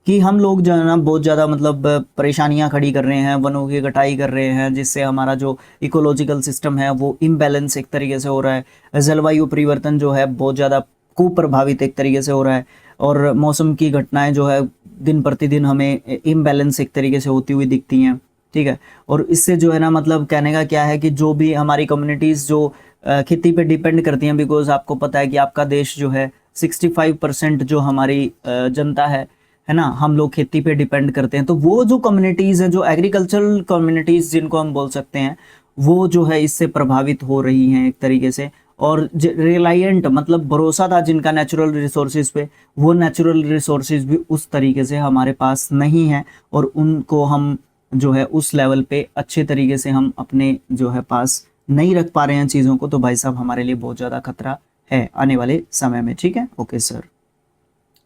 S1: कि हम लोग जो है ना बहुत ज़्यादा मतलब परेशानियां खड़ी कर रहे हैं, वनों की कटाई कर रहे हैं, जिससे हमारा जो इकोलॉजिकल सिस्टम है वो इम्बैलेंस एक तरीके से हो रहा है। जलवायु परिवर्तन जो है बहुत ज़्यादा कुप्रभावित एक तरीके से हो रहा है, और मौसम की घटनाएं जो है दिन प्रतिदिन हमें इम्बैलेंस एक तरीके से होती हुई दिखती हैं, ठीक है। और इससे जो है ना मतलब कहने का क्या है कि जो भी हमारी कम्युनिटीज़ जो खेती पे डिपेंड करती हैं, बिकॉज आपको पता है कि आपका देश जो है 65% जो हमारी जनता है ना, हम लोग खेती पे डिपेंड करते हैं। तो वो जो कम्युनिटीज़ हैं, जो एग्रीकल्चरल कम्युनिटीज़ जिनको हम बोल सकते हैं, वो जो है इससे प्रभावित हो रही हैं एक तरीके से। और रिलायंट मतलब भरोसा था जिनका नेचुरल रिसोर्सेज पे, वो नेचुरल रिसोर्सेज भी उस तरीके से हमारे पास नहीं है, और उनको हम जो है उस लेवल पे अच्छे तरीके से हम अपने जो है पास नहीं रख पा रहे हैं चीज़ों को। तो भाई साहब हमारे लिए बहुत ज़्यादा खतरा है आने वाले समय में, ठीक है। ओके सर,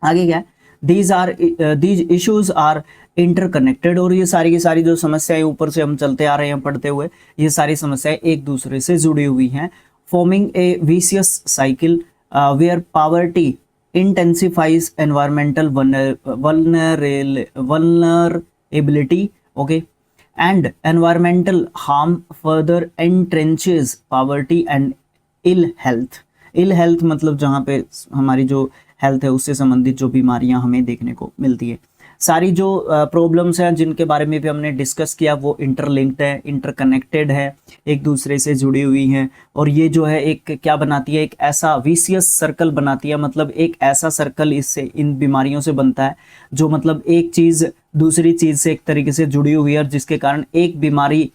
S1: आगे क्या है, दीज इश्यूज आर इंटरकनेक्टेड, और ये सारी की सारी जो समस्याएं ऊपर से हम चलते आ रहे हैं पढ़ते हुए, ये सारी समस्याएं एक दूसरे से जुड़ी हुई हैं, forming a vicious cycle where poverty intensifies environmental vulnerability, okay, and environmental harm further entrenches poverty and ill health. Ill health मतलब जहाँ पे हमारी जो हेल्थ है उससे संबंधित जो बीमारियां हमें देखने को मिलती है। सारी जो प्रॉब्लम्स हैं जिनके बारे में भी हमने डिस्कस किया वो इंटरलिंक्ड है, इंटरकनेक्टेड है, एक दूसरे से जुड़ी हुई हैं। और ये जो है एक क्या बनाती है, एक ऐसा विशियस सर्कल बनाती है, मतलब एक ऐसा सर्कल इससे इन बीमारियों से बनता है जो मतलब एक चीज़ दूसरी चीज़ से एक तरीके से जुड़ी हुई है, और जिसके कारण एक बीमारी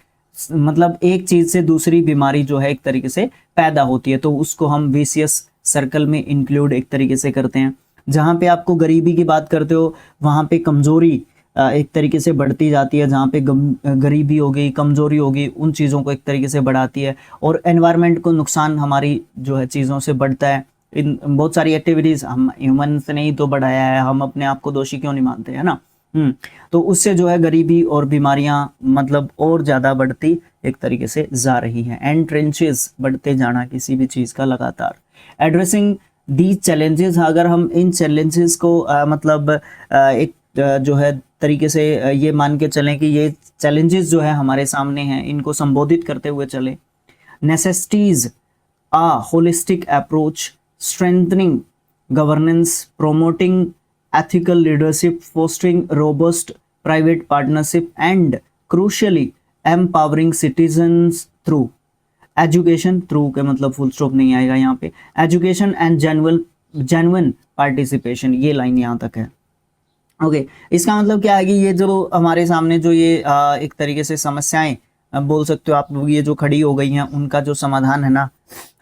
S1: मतलब एक चीज़ से दूसरी बीमारी जो है एक तरीके से पैदा होती है। तो उसको हम विशियस सर्कल में इंक्लूड एक तरीके से करते हैं। जहाँ पे आपको गरीबी की बात करते हो वहाँ पे कमज़ोरी एक तरीके से बढ़ती जाती है, जहाँ पे गरीबी हो गई, कमज़ोरी होगी, उन चीज़ों को एक तरीके से बढ़ाती है। और एनवायरनमेंट को नुकसान हमारी जो है चीज़ों से बढ़ता है। इन बहुत सारी एक्टिविटीज़ हम ह्यूमन्स ने ही तो बढ़ाया है, हम अपने आप को दोषी क्यों नहीं मानते, है ना। तो उससे जो है गरीबी और बीमारियां मतलब और ज़्यादा बढ़ती एक तरीके से जा रही हैं, एंट्रेंचेस बढ़ते जाना किसी भी चीज़ का लगातार। एड्रेसिंग दीज चैलेंजेस, अगर हम इन चैलेंजेस को मतलब एक जो है तरीके से ये मान के चलें कि ये चैलेंजेस जो है हमारे सामने हैं, इनको संबोधित करते हुए चलें। Necessitates a holistic approach, strengthening governance, promoting ethical leadership, fostering robust private partnership, and crucially empowering citizens through education, through के मतलब फुल स्टॉप नहीं आएगा यहाँ पे, education and genuine participation, ये लाइन यहाँ तक है। ओके, इसका मतलब क्या है कि ये जो हमारे सामने जो ये एक तरीके से समस्याएं बोल सकते हो आप, ये जो खड़ी हो गई हैं उनका जो समाधान है ना,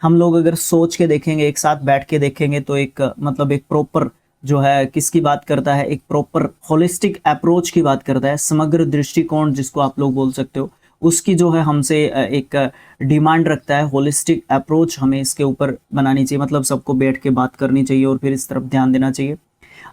S1: हम लोग अगर सोच के देखेंगे, एक साथ बैठ के देखेंगे, तो एक मतलब एक प्रॉपर जो है किसकी बात करता है, एक प्रॉपर होलिस्टिक अप्रोच की बात करता है, समग्र दृष्टिकोण जिसको आप लोग बोल सकते हो, उसकी जो है हमसे एक डिमांड रखता है। होलिस्टिक अप्रोच हमें इसके ऊपर बनानी चाहिए, मतलब सबको बैठ के बात करनी चाहिए और फिर इस तरफ ध्यान देना चाहिए।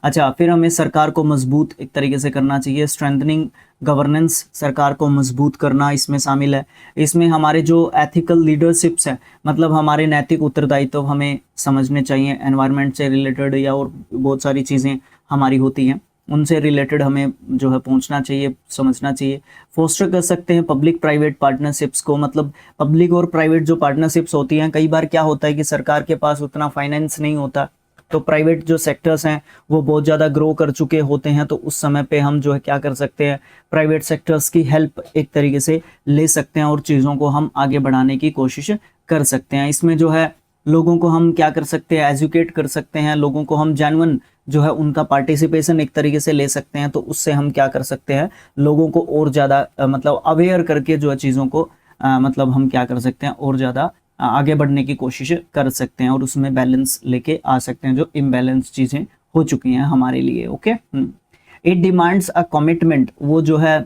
S1: अच्छा, फिर हमें सरकार को मजबूत एक तरीके से करना चाहिए, स्ट्रेंथनिंग गवर्नेंस, सरकार को मजबूत करना इसमें शामिल है। इसमें हमारे जो एथिकल लीडरशिप्स हैं, मतलब हमारे नैतिक उत्तरदायित्व हमें समझने चाहिए, एनवायरनमेंट से रिलेटेड या और बहुत सारी चीज़ें हमारी होती हैं, उनसे रिलेटेड हमें जो है पहुंचना चाहिए, समझना चाहिए। फोस्टर कर सकते हैं पब्लिक प्राइवेट पार्टनरशिप्स को, मतलब पब्लिक और प्राइवेट जो पार्टनरशिप्स होती हैं, कई बार क्या होता है कि सरकार के पास उतना फाइनेंस नहीं होता, तो प्राइवेट जो सेक्टर्स हैं वो बहुत ज़्यादा ग्रो कर चुके होते हैं, तो उस समय पे हम जो है क्या कर सकते हैं, प्राइवेट सेक्टर्स की हेल्प एक तरीके से ले सकते हैं और चीज़ों को हम आगे बढ़ाने की कोशिश कर सकते हैं। इसमें जो है लोगों को हम क्या कर सकते हैं, एजुकेट कर सकते हैं, लोगों को हम जेन्युइन जो है उनका पार्टिसिपेशन एक तरीके से ले सकते हैं। तो उससे हम क्या कर सकते हैं, लोगों को और ज़्यादा मतलब अवेयर करके जो है चीज़ों को मतलब हम क्या कर सकते हैं, और ज़्यादा आगे बढ़ने की कोशिश कर सकते हैं और उसमें बैलेंस लेके आ सकते हैं जो इम्बैलेंस चीज़ें हो चुकी हैं हमारे लिए। Okay, it demands a commitment, वो जो है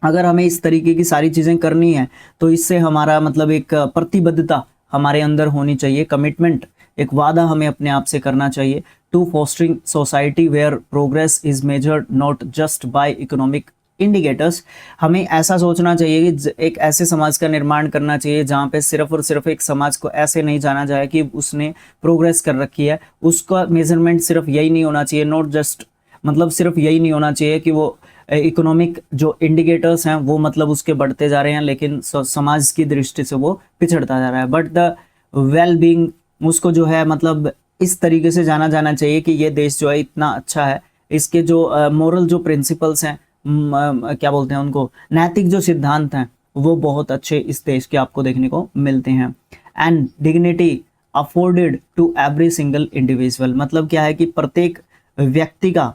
S1: अगर हमें इस तरीके की सारी चीज़ें करनी है तो इससे हमारा मतलब एक प्रतिबद्धता हमारे अंदर होनी चाहिए, कमिटमेंट, एक वादा हमें अपने आप से करना चाहिए। To fostering society where progress is measured not just by economic indicators, हमें ऐसा सोचना चाहिए कि एक ऐसे समाज का निर्माण करना चाहिए जहाँ पे सिर्फ और सिर्फ एक समाज को ऐसे नहीं जाना जाए कि उसने प्रोग्रेस कर रखी है, उसका मेजरमेंट सिर्फ यही नहीं होना चाहिए, नॉट जस्ट मतलब सिर्फ यही नहीं होना चाहिए कि वो इकोनॉमिक जो इंडिकेटर्स हैं वो मतलब उसके बढ़ते जा रहे हैं, लेकिन समाज की दृष्टि से वो पिछड़ता जा रहा है। बट द वेल बींग, उसको जो है मतलब इस तरीके से जाना जाना चाहिए कि ये देश जो है इतना अच्छा है, इसके जो मोरल जो प्रिंसिपल्स हैं क्या बोलते हैं उनको, नैतिक जो सिद्धांत हैं वो बहुत अच्छे इस देश के आपको देखने को मिलते हैं। And dignity afforded to every single individual, मतलब क्या है कि प्रत्येक व्यक्ति का,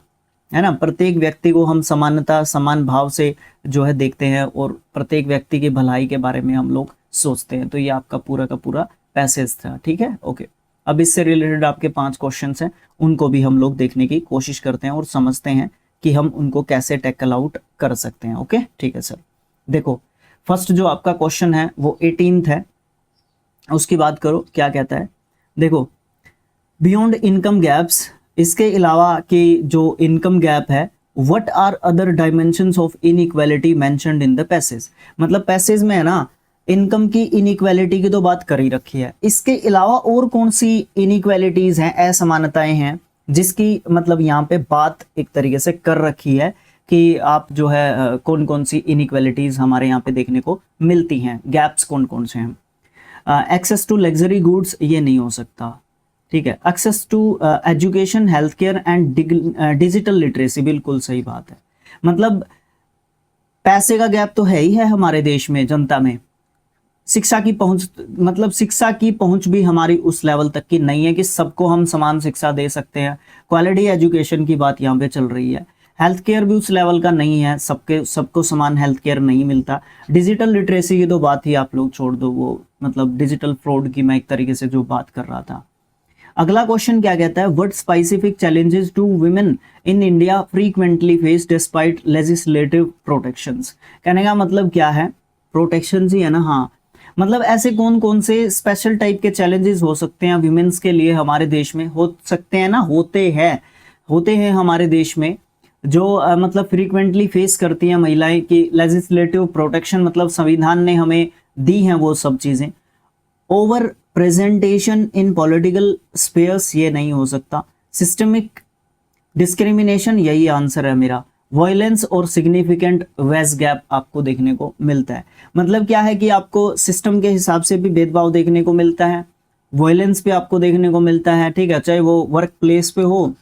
S1: है ना, प्रत्येक व्यक्ति को हम समानता समान भाव से जो है देखते हैं और प्रत्येक व्यक्ति की भलाई के बारे में हम लोग सोचते हैं। तो ये आपका पूरा का पूरा पैसेज था, ठीक है, ओके। अब इससे रिलेटेड आपके 5 क्वेश्चंस हैं, उनको भी हम लोग देखने की कोशिश करते हैं और समझते हैं कि हम उनको कैसे टैकल आउट कर सकते हैं, ओके, ठीक है सर। देखो फर्स्ट जो आपका क्वेश्चन है वो 18th है, उसकी बात करो क्या कहता है। देखो बियॉन्ड इनकम गैप्स, इसके अलावा कि जो इनकम गैप है, what are other dimensions of inequality mentioned in the passage, मतलब पैसेज में है ना इनकम की इनइक्वालिटी की तो बात कर ही रखी है, इसके अलावा और कौन सी इनइक्वालिटीज हैं, असमानताएं हैं जिसकी मतलब यहाँ पे बात एक तरीके से कर रखी है कि आप जो है कौन कौन सी इनइक्वालिटीज हमारे यहाँ पे देखने को मिलती हैं, गैप्स कौन कौन से हैं। एक्सेस टू लग्जरी गुड्स ये नहीं हो सकता, ठीक है। Access to education, health care and digital literacy, बिल्कुल सही बात है। मतलब पैसे का गैप तो है ही है हमारे देश में, जनता में। शिक्षा की पहुंच, मतलब शिक्षा की पहुंच भी हमारी उस लेवल तक की नहीं है कि सबको हम समान शिक्षा दे सकते हैं। क्वालिटी एजुकेशन की बात यहाँ पे चल रही है। हेल्थ केयर भी उस लेवल का नहीं है, सबको समान हेल्थ केयर नहीं मिलता। डिजिटल लिटरेसी की तो बात ही आप लोग छोड़ दो, वो मतलब डिजिटल फ्रॉड की मैं एक तरीके से जो बात कर रहा था। अगला क्वेश्चन क्या कहता है, what specific challenges to women in India frequently face despite legislative protections. कहने का मतलब क्या है, प्रोटेक्शंस ही है ना, हाँ। मतलब ऐसे कौन कौन से स्पेशल टाइप के चैलेंजेस हो सकते हैं विमेन्स के लिए हमारे देश में, हो सकते हैं ना, होते हैं हमारे देश में, जो मतलब फ्रीक्वेंटली फेस करती हैं महिलाएं की लेजिस्लेटिव प्रोटेक्शन, मतलब संविधान ने हमें दी हैं वो सब चीजें। Over presentation in political spheres, ये नहीं हो सकता। सिस्टमिक डिस्क्रिमिनेशन, यही आंसर है मेरा। वायलेंस और सिग्निफिकेंट वेज गैप आपको देखने को मिलता है। मतलब क्या है कि आपको सिस्टम के हिसाब से भी भेदभाव देखने को मिलता है, वायलेंस भी आपको देखने को मिलता है, ठीक है, चाहे वो वर्क प्लेस पे हो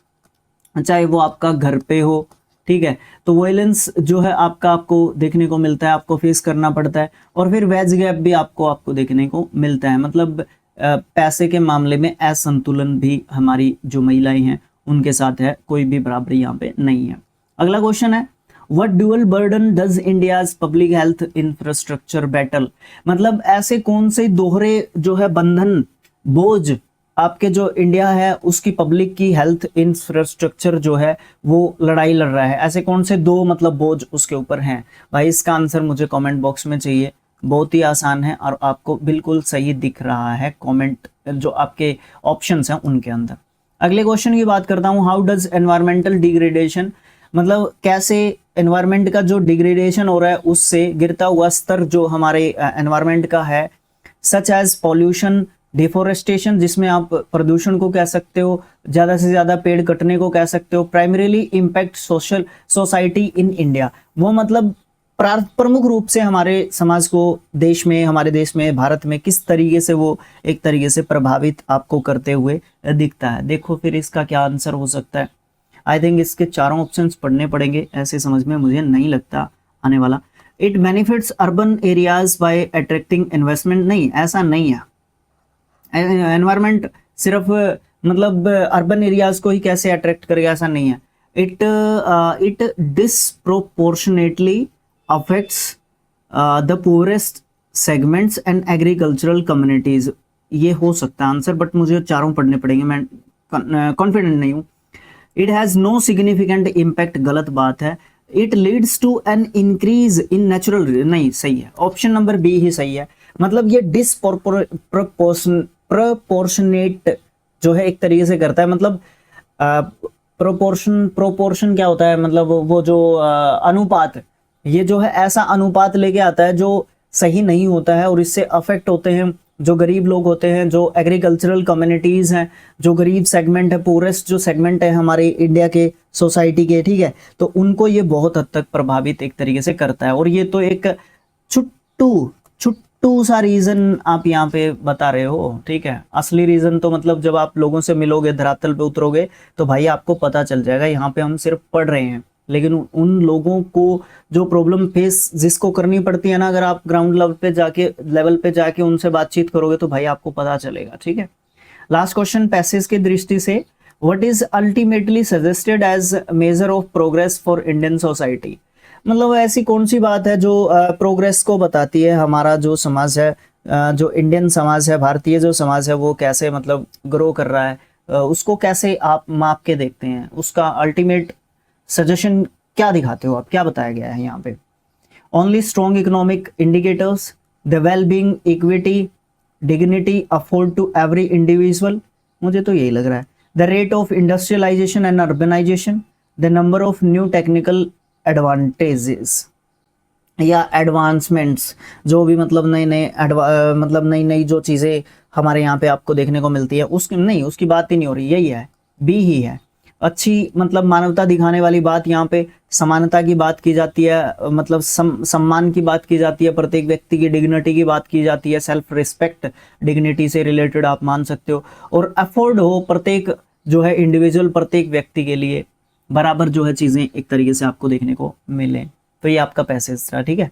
S1: चाहे वो आपका घर पे हो, ठीक है। तो वायलेंस जो है आपको देखने को मिलता है, आपको फेस करना पड़ता है। और फिर वेज गैप भी आपको देखने को मिलता है, मतलब पैसे के मामले में असंतुलन भी हमारी जो महिलाएं हैं उनके साथ है, कोई भी बराबरी यहाँ पे नहीं है। अगला क्वेश्चन है, what dual burden does India's public health infrastructure battle, मतलब ऐसे कौन से दोहरे जो है बंधन, बोझ आपके जो इंडिया है उसकी पब्लिक की हेल्थ इंफ्रास्ट्रक्चर जो है वो लड़ाई लड़ रहा है, ऐसे कौन से दो मतलब बोझ उसके ऊपर हैं भाई। इसका आंसर मुझे कमेंट बॉक्स में चाहिए, बहुत ही आसान है और आपको बिल्कुल सही दिख रहा है कमेंट जो आपके ऑप्शंस हैं उनके अंदर। अगले क्वेश्चन की बात करता हूँ, हाउ डज एनवायरमेंटल डिग्रेडेशन, मतलब कैसे एनवायरमेंट का जो डिग्रेडेशन हो रहा है उससे गिरता हुआ स्तर जो हमारे एनवायरमेंट का है, सच एज पॉल्यूशन, डिफोरेस्टेशन जिसमें आप प्रदूषण को कह सकते हो, ज्यादा से ज्यादा पेड़ कटने को कह सकते हो, primarily impact social society in India, वो मतलब प्रमुख रूप से हमारे समाज को हमारे देश में भारत में किस तरीके से वो एक तरीके से प्रभावित आपको करते हुए दिखता है। देखो फिर इसका क्या आंसर हो सकता है। आई थिंक इसके चारों ऑप्शंस पढ़ने पड़ेंगे, ऐसे समझ में मुझे नहीं लगता आने वाला। It benefits urban areas by attracting investment, नहीं ऐसा नहीं है। एनवायरमेंट सिर्फ मतलब अर्बन एरियाज को ही कैसे अट्रैक्ट करेगा, ऐसा नहीं है। It disproportionately affects the poorest segments and agricultural communities, ये हो सकता है आंसर, बट मुझे चारों पढ़ने पड़ेंगे, मैं कॉन्फिडेंट नहीं हूँ। It has no significant impact, गलत बात है। It leads to an increase in natural, नहीं सही है, ऑप्शन नंबर बी ही सही है। मतलब ये प्रोपोर्शनेट जो है एक तरीके से करता है, मतलब प्रोपोर्शन क्या होता है, मतलब वो जो अनुपात, ये जो है ऐसा अनुपात लेके आता है जो सही नहीं होता है और इससे अफेक्ट होते हैं जो गरीब लोग होते हैं, जो एग्रीकल्चरल कम्युनिटीज हैं, जो गरीब सेगमेंट है, पूरेस्ट जो सेगमेंट है हमारे इंडिया के सोसाइटी के, ठीक है, तो उनको ये बहुत हद तक प्रभावित एक तरीके से करता है। और ये तो एक छुट्टू सा रीजन आप यहाँ पे बता रहे हो, ठीक है। असली रीजन तो मतलब जब आप लोगों से मिलोगे, धरातल पे उतरोगे तो भाई आपको पता चल जाएगा, यहाँ पे हम सिर्फ पढ़ रहे हैं, लेकिन उन लोगों को जो प्रॉब्लम फेस जिसको करनी पड़ती है ना, अगर आप ग्राउंड लेवल पे जाके उनसे बातचीत करोगे तो भाई आपको पता चलेगा। ठीक है, लास्ट क्वेश्चन पैसेज की दृष्टि से, what is ultimately suggested as measure of progress for Indian society. मतलब ऐसी कौन सी बात है जो प्रोग्रेस को बताती है, हमारा जो समाज है, जो इंडियन समाज है, भारतीय जो समाज है वो कैसे मतलब ग्रो कर रहा है, उसको कैसे आप माप के देखते हैं, उसका अल्टीमेट सजेशन क्या दिखाते हो आप, क्या बताया गया है यहाँ पे। Only strong economic indicators, the well being, equity, dignity afford to every individual, मुझे तो यही लग रहा है। The rate of industrialization and urbanization, the number of new technical advantages या एडवांसमेंट्स, जो भी मतलब नई नई जो चीज़ें हमारे यहाँ पे आपको देखने को मिलती है, उसकी नहीं, उसकी बात ही नहीं हो रही, यही है, बी ही है। अच्छी मतलब मानवता दिखाने वाली बात, यहाँ पे समानता की बात की जाती है, मतलब सम्मान की बात की जाती है, प्रत्येक व्यक्ति की डिग्निटी की बात की जाती है, सेल्फ रिस्पेक्ट डिग्निटी से रिलेटेड आप मान सकते हो, और अफोर्ड हो प्रत्येक जो है इंडिविजुअल, प्रत्येक व्यक्ति के लिए बराबर जो है चीज़ें एक तरीके से आपको देखने को मिले। तो ये आपका पैसेज था। ठीक है,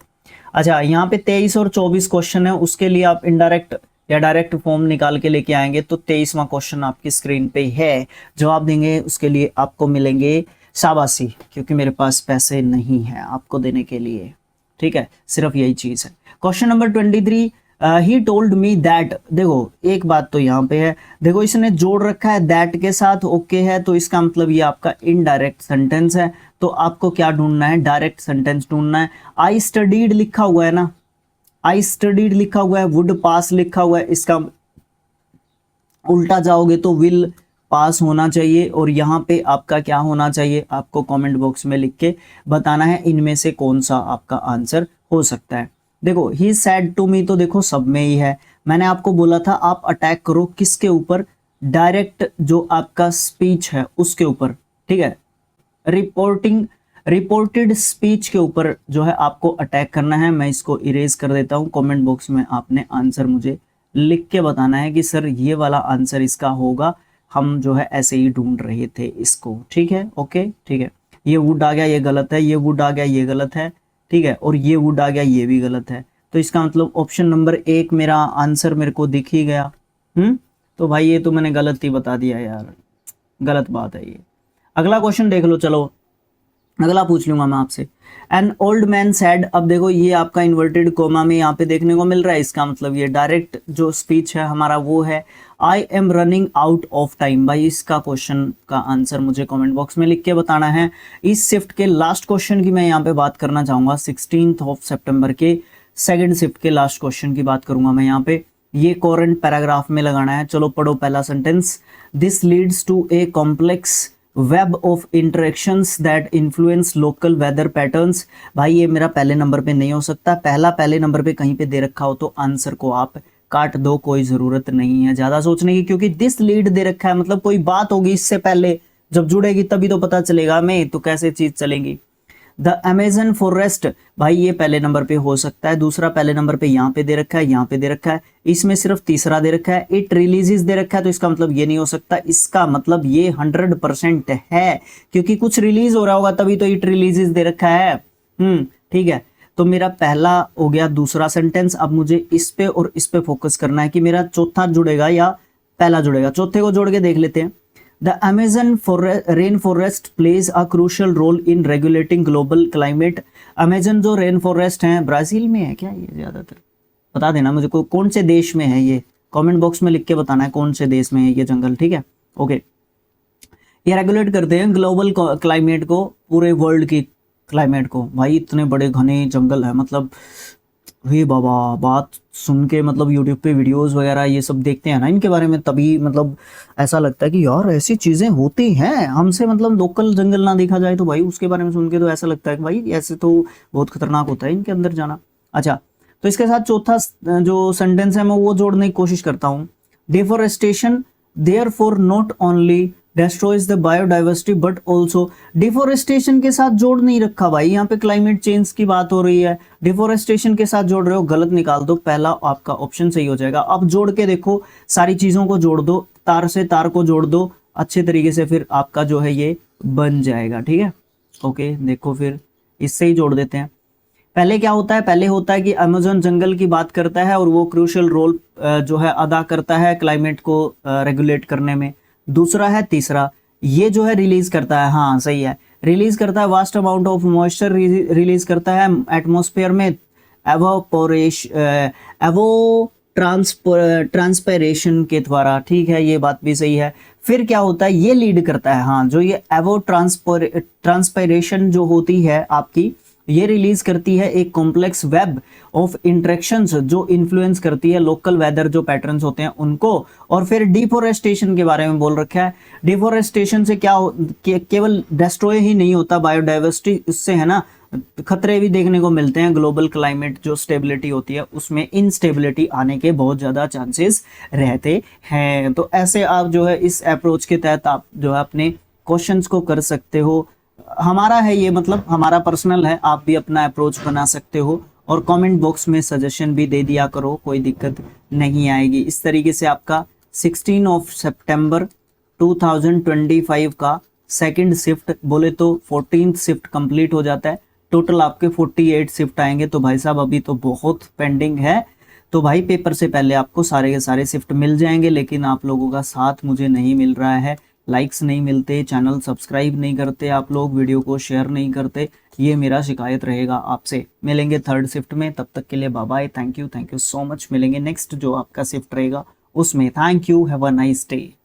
S1: अच्छा यहाँ पे 23 और 24 क्वेश्चन है, उसके लिए आप इनडायरेक्ट या डायरेक्ट फॉर्म निकाल के लेके आएंगे तो 23वां क्वेश्चन आपकी स्क्रीन पे है, जवाब देंगे उसके लिए आपको मिलेंगे शाबाशी, क्योंकि मेरे पास पैसे नहीं है आपको देने के लिए। ठीक है, सिर्फ यही चीज है। Question number 23, he told me that, देखो एक बात तो यहाँ पे है, देखो इसने जोड़ रखा है दैट के साथ, ओके है, तो इसका मतलब ये आपका इनडायरेक्ट सेंटेंस है, तो आपको क्या ढूंढना है, डायरेक्ट सेंटेंस ढूंढना है। आई स्टडीड लिखा हुआ है ना, आई स्टडीड लिखा हुआ है, वुड पास लिखा हुआ है, इसका उल्टा जाओगे तो विल पास होना चाहिए, और यहाँ पे आपका क्या होना चाहिए, आपको कमेंट बॉक्स में लिख के बताना है इनमें से कौन सा आपका आंसर हो सकता है। देखो ही सैड टू मी, तो देखो सब में ही है, मैंने आपको बोला था आप अटैक करो किसके ऊपर, डायरेक्ट जो आपका स्पीच है उसके ऊपर। ठीक है, रिपोर्टेड स्पीच के ऊपर जो है आपको अटैक करना है। मैं इसको इरेज कर देता हूं, कमेंट बॉक्स में आपने आंसर मुझे लिख के बताना है कि सर ये वाला आंसर इसका होगा, हम जो है ऐसे ही ढूंढ रहे थे इसको। ठीक है, ओके ठीक है, ये वुड आ गया, ये गलत है, ये वुड आ गया, ये गलत है, ठीक है, और ये वुड आ गया, ये भी गलत है, तो इसका मतलब ऑप्शन नंबर 1 मेरा आंसर मेरे को दिख ही गया। तो भाई ये तो मैंने गलत ही बता दिया यार, गलत बात है ये। अगला क्वेश्चन देख लो, चलो अगला पूछ लूंगा मैं आपसे। एन ओल्ड मैन सैड, अब देखो ये आपका इन्वर्टेड कोमा में यहाँ पे देखने को मिल रहा है, इसका मतलब ये डायरेक्ट जो स्पीच है हमारा वो है, I am running out of time. भाई इसका क्वेश्चन का आंसर मुझे कमेंट बॉक्स में लिख के बताना है। इस शिफ्ट के लास्ट क्वेश्चन की मैं यहाँ पे बात करना चाहूंगा, 16 सितंबर के सेकेंड शिफ्ट के लास्ट क्वेश्चन की बात करूंगा मैं यहाँ पे, ये कोरेंट पैराग्राफ में लगाना है। चलो पढ़ो पहला sentence, this leads to a complex web of interactions that influence local weather patterns. भाई ये मेरा पहले नंबर पे नहीं हो सकता, पहला पहले नंबर पे कहीं पे दे रखा हो तो आंसर को आप काट दो, कोई जरूरत नहीं है ज्यादा सोचने की, क्योंकि दिस लीड दे रखा है, मतलब कोई बात होगी इससे पहले, जब जुड़ेगी तभी तो पता चलेगा हमें, तो कैसे चीज चलेगी। द अमेजन फॉरेस्ट, भाई ये पहले नंबर पे हो सकता है, दूसरा पहले नंबर पे यहाँ पे दे रखा है, यहाँ पे दे रखा है, इसमें सिर्फ तीसरा दे रखा है, इट रिलीजेस दे रखा है, तो इसका मतलब ये नहीं हो सकता, इसका मतलब ये 100% है, क्योंकि कुछ रिलीज हो रहा होगा तभी तो इट रिलीजेस दे रखा है। ठीक है, तो मेरा पहला हो गया दूसरा सेंटेंस। अब मुझे इस पे और इस पे फोकस करना है कि मेरा चौथा जुड़ेगा या पहला जुड़ेगा। चौथे को जोड़ के देख लेते हैं। The Amazon rainforest plays a crucial role in regulating global climate. Amazon जो रेन फॉरेस्ट है ब्राजील में है क्या ये, ज्यादातर बता देना मुझे को कौन से देश में है, ये कमेंट बॉक्स में लिख के बताना है कौन से देश में है ये जंगल। ठीक है, ओके, ये रेगुलेट करते हैं ग्लोबल क्लाइमेट को, पूरे वर्ल्ड की क्लाइमेट को। भाई इतने बड़े घने जंगल है, मतलब हे बाबा, बात सुन के मतलब यूट्यूब पे वीडियोस वगैरह ये सब देखते हैं ना इनके बारे में, तभी मतलब ऐसा लगता है कि यार ऐसी चीज़ें होती हैं हमसे, मतलब लोकल जंगल ना देखा जाए तो भाई उसके बारे में सुन के तो ऐसा लगता है कि भाई ऐसे तो बहुत खतरनाक होता है इनके अंदर जाना। अच्छा, तो इसके साथ चौथा जो सेंटेंस है मैं वो जोड़ने की कोशिश करता हूँ। Deforestation therefore not only destroys the biodiversity but also, deforestation के साथ जोड़ नहीं रखा भाई, यहाँ पे क्लाइमेट चेंज की बात हो रही है, डिफोरेस्टेशन के साथ जोड़ रहे हो, गलत निकाल दो, पहला आपका ऑप्शन सही हो जाएगा। अब जोड़ के देखो, सारी चीजों को जोड़ दो, तार से तार को जोड़ दो अच्छे तरीके से, फिर आपका जो है ये बन जाएगा। ठीक है, ओके देखो फिर इससे ही जोड़ देते हैं। पहले क्या होता है, पहले होता है कि अमेज़न जंगल की बात करता है और वो क्रूशियल रोल जो है अदा करता है क्लाइमेट को रेगुलेट करने में। दूसरा है, तीसरा ये जो है रिलीज करता है, हाँ सही है, रिलीज करता है vast amount of moisture release करता है एटमॉस्फेयर में एवो ट्रांसपेरेशन के द्वारा, ठीक है ये बात भी सही है। फिर क्या होता है, ये लीड करता है, हाँ जो ये एवो ट्रांसपेरेशन जो होती है आपकी, ये रिलीज करती है एक कॉम्प्लेक्स वेब ऑफ इंटरेक्शंस जो इन्फ्लुएंस करती है लोकल वेदर जो पैटर्न्स होते हैं उनको। और फिर डिफोरेस्टेशन के बारे में बोल रखा है। डिफोरेस्टेशन से क्या केवल डिस्ट्रॉय ही नहीं होता बायोडाइवर्सिटी, उससे है ना खतरे भी देखने को मिलते हैं। ग्लोबल क्लाइमेट जो स्टेबिलिटी होती है उसमें इनस्टेबिलिटी आने के बहुत ज़्यादा चांसेस रहते हैं। तो ऐसे आप जो है इस अप्रोच के तहत आप जो है अपने क्वेश्चंस को कर सकते हो। हमारा है ये, मतलब हमारा पर्सनल है, आप भी अपना अप्रोच बना सकते हो और कमेंट बॉक्स में सजेशन भी दे दिया करो, कोई दिक्कत नहीं आएगी। इस तरीके से आपका 16 सितंबर 2025 का सेकंड शिफ्ट बोले तो 14th शिफ्ट कंप्लीट हो जाता है। टोटल आपके 48 शिफ्ट आएंगे। तो भाई साहब अभी तो बहुत पेंडिंग है। तो भाई पेपर से पहले आपको सारे के सारे शिफ्ट मिल जाएंगे, लेकिन आप लोगों का साथ मुझे नहीं मिल रहा है, लाइक्स नहीं मिलते, चैनल सब्सक्राइब नहीं करते आप लोग, वीडियो को शेयर नहीं करते। ये मेरा शिकायत रहेगा आपसे। मिलेंगे थर्ड शिफ्ट में, तब तक के लिए bye bye, thank you so much. मिलेंगे नेक्स्ट जो आपका शिफ्ट रहेगा उसमें। Thank you, have a nice day.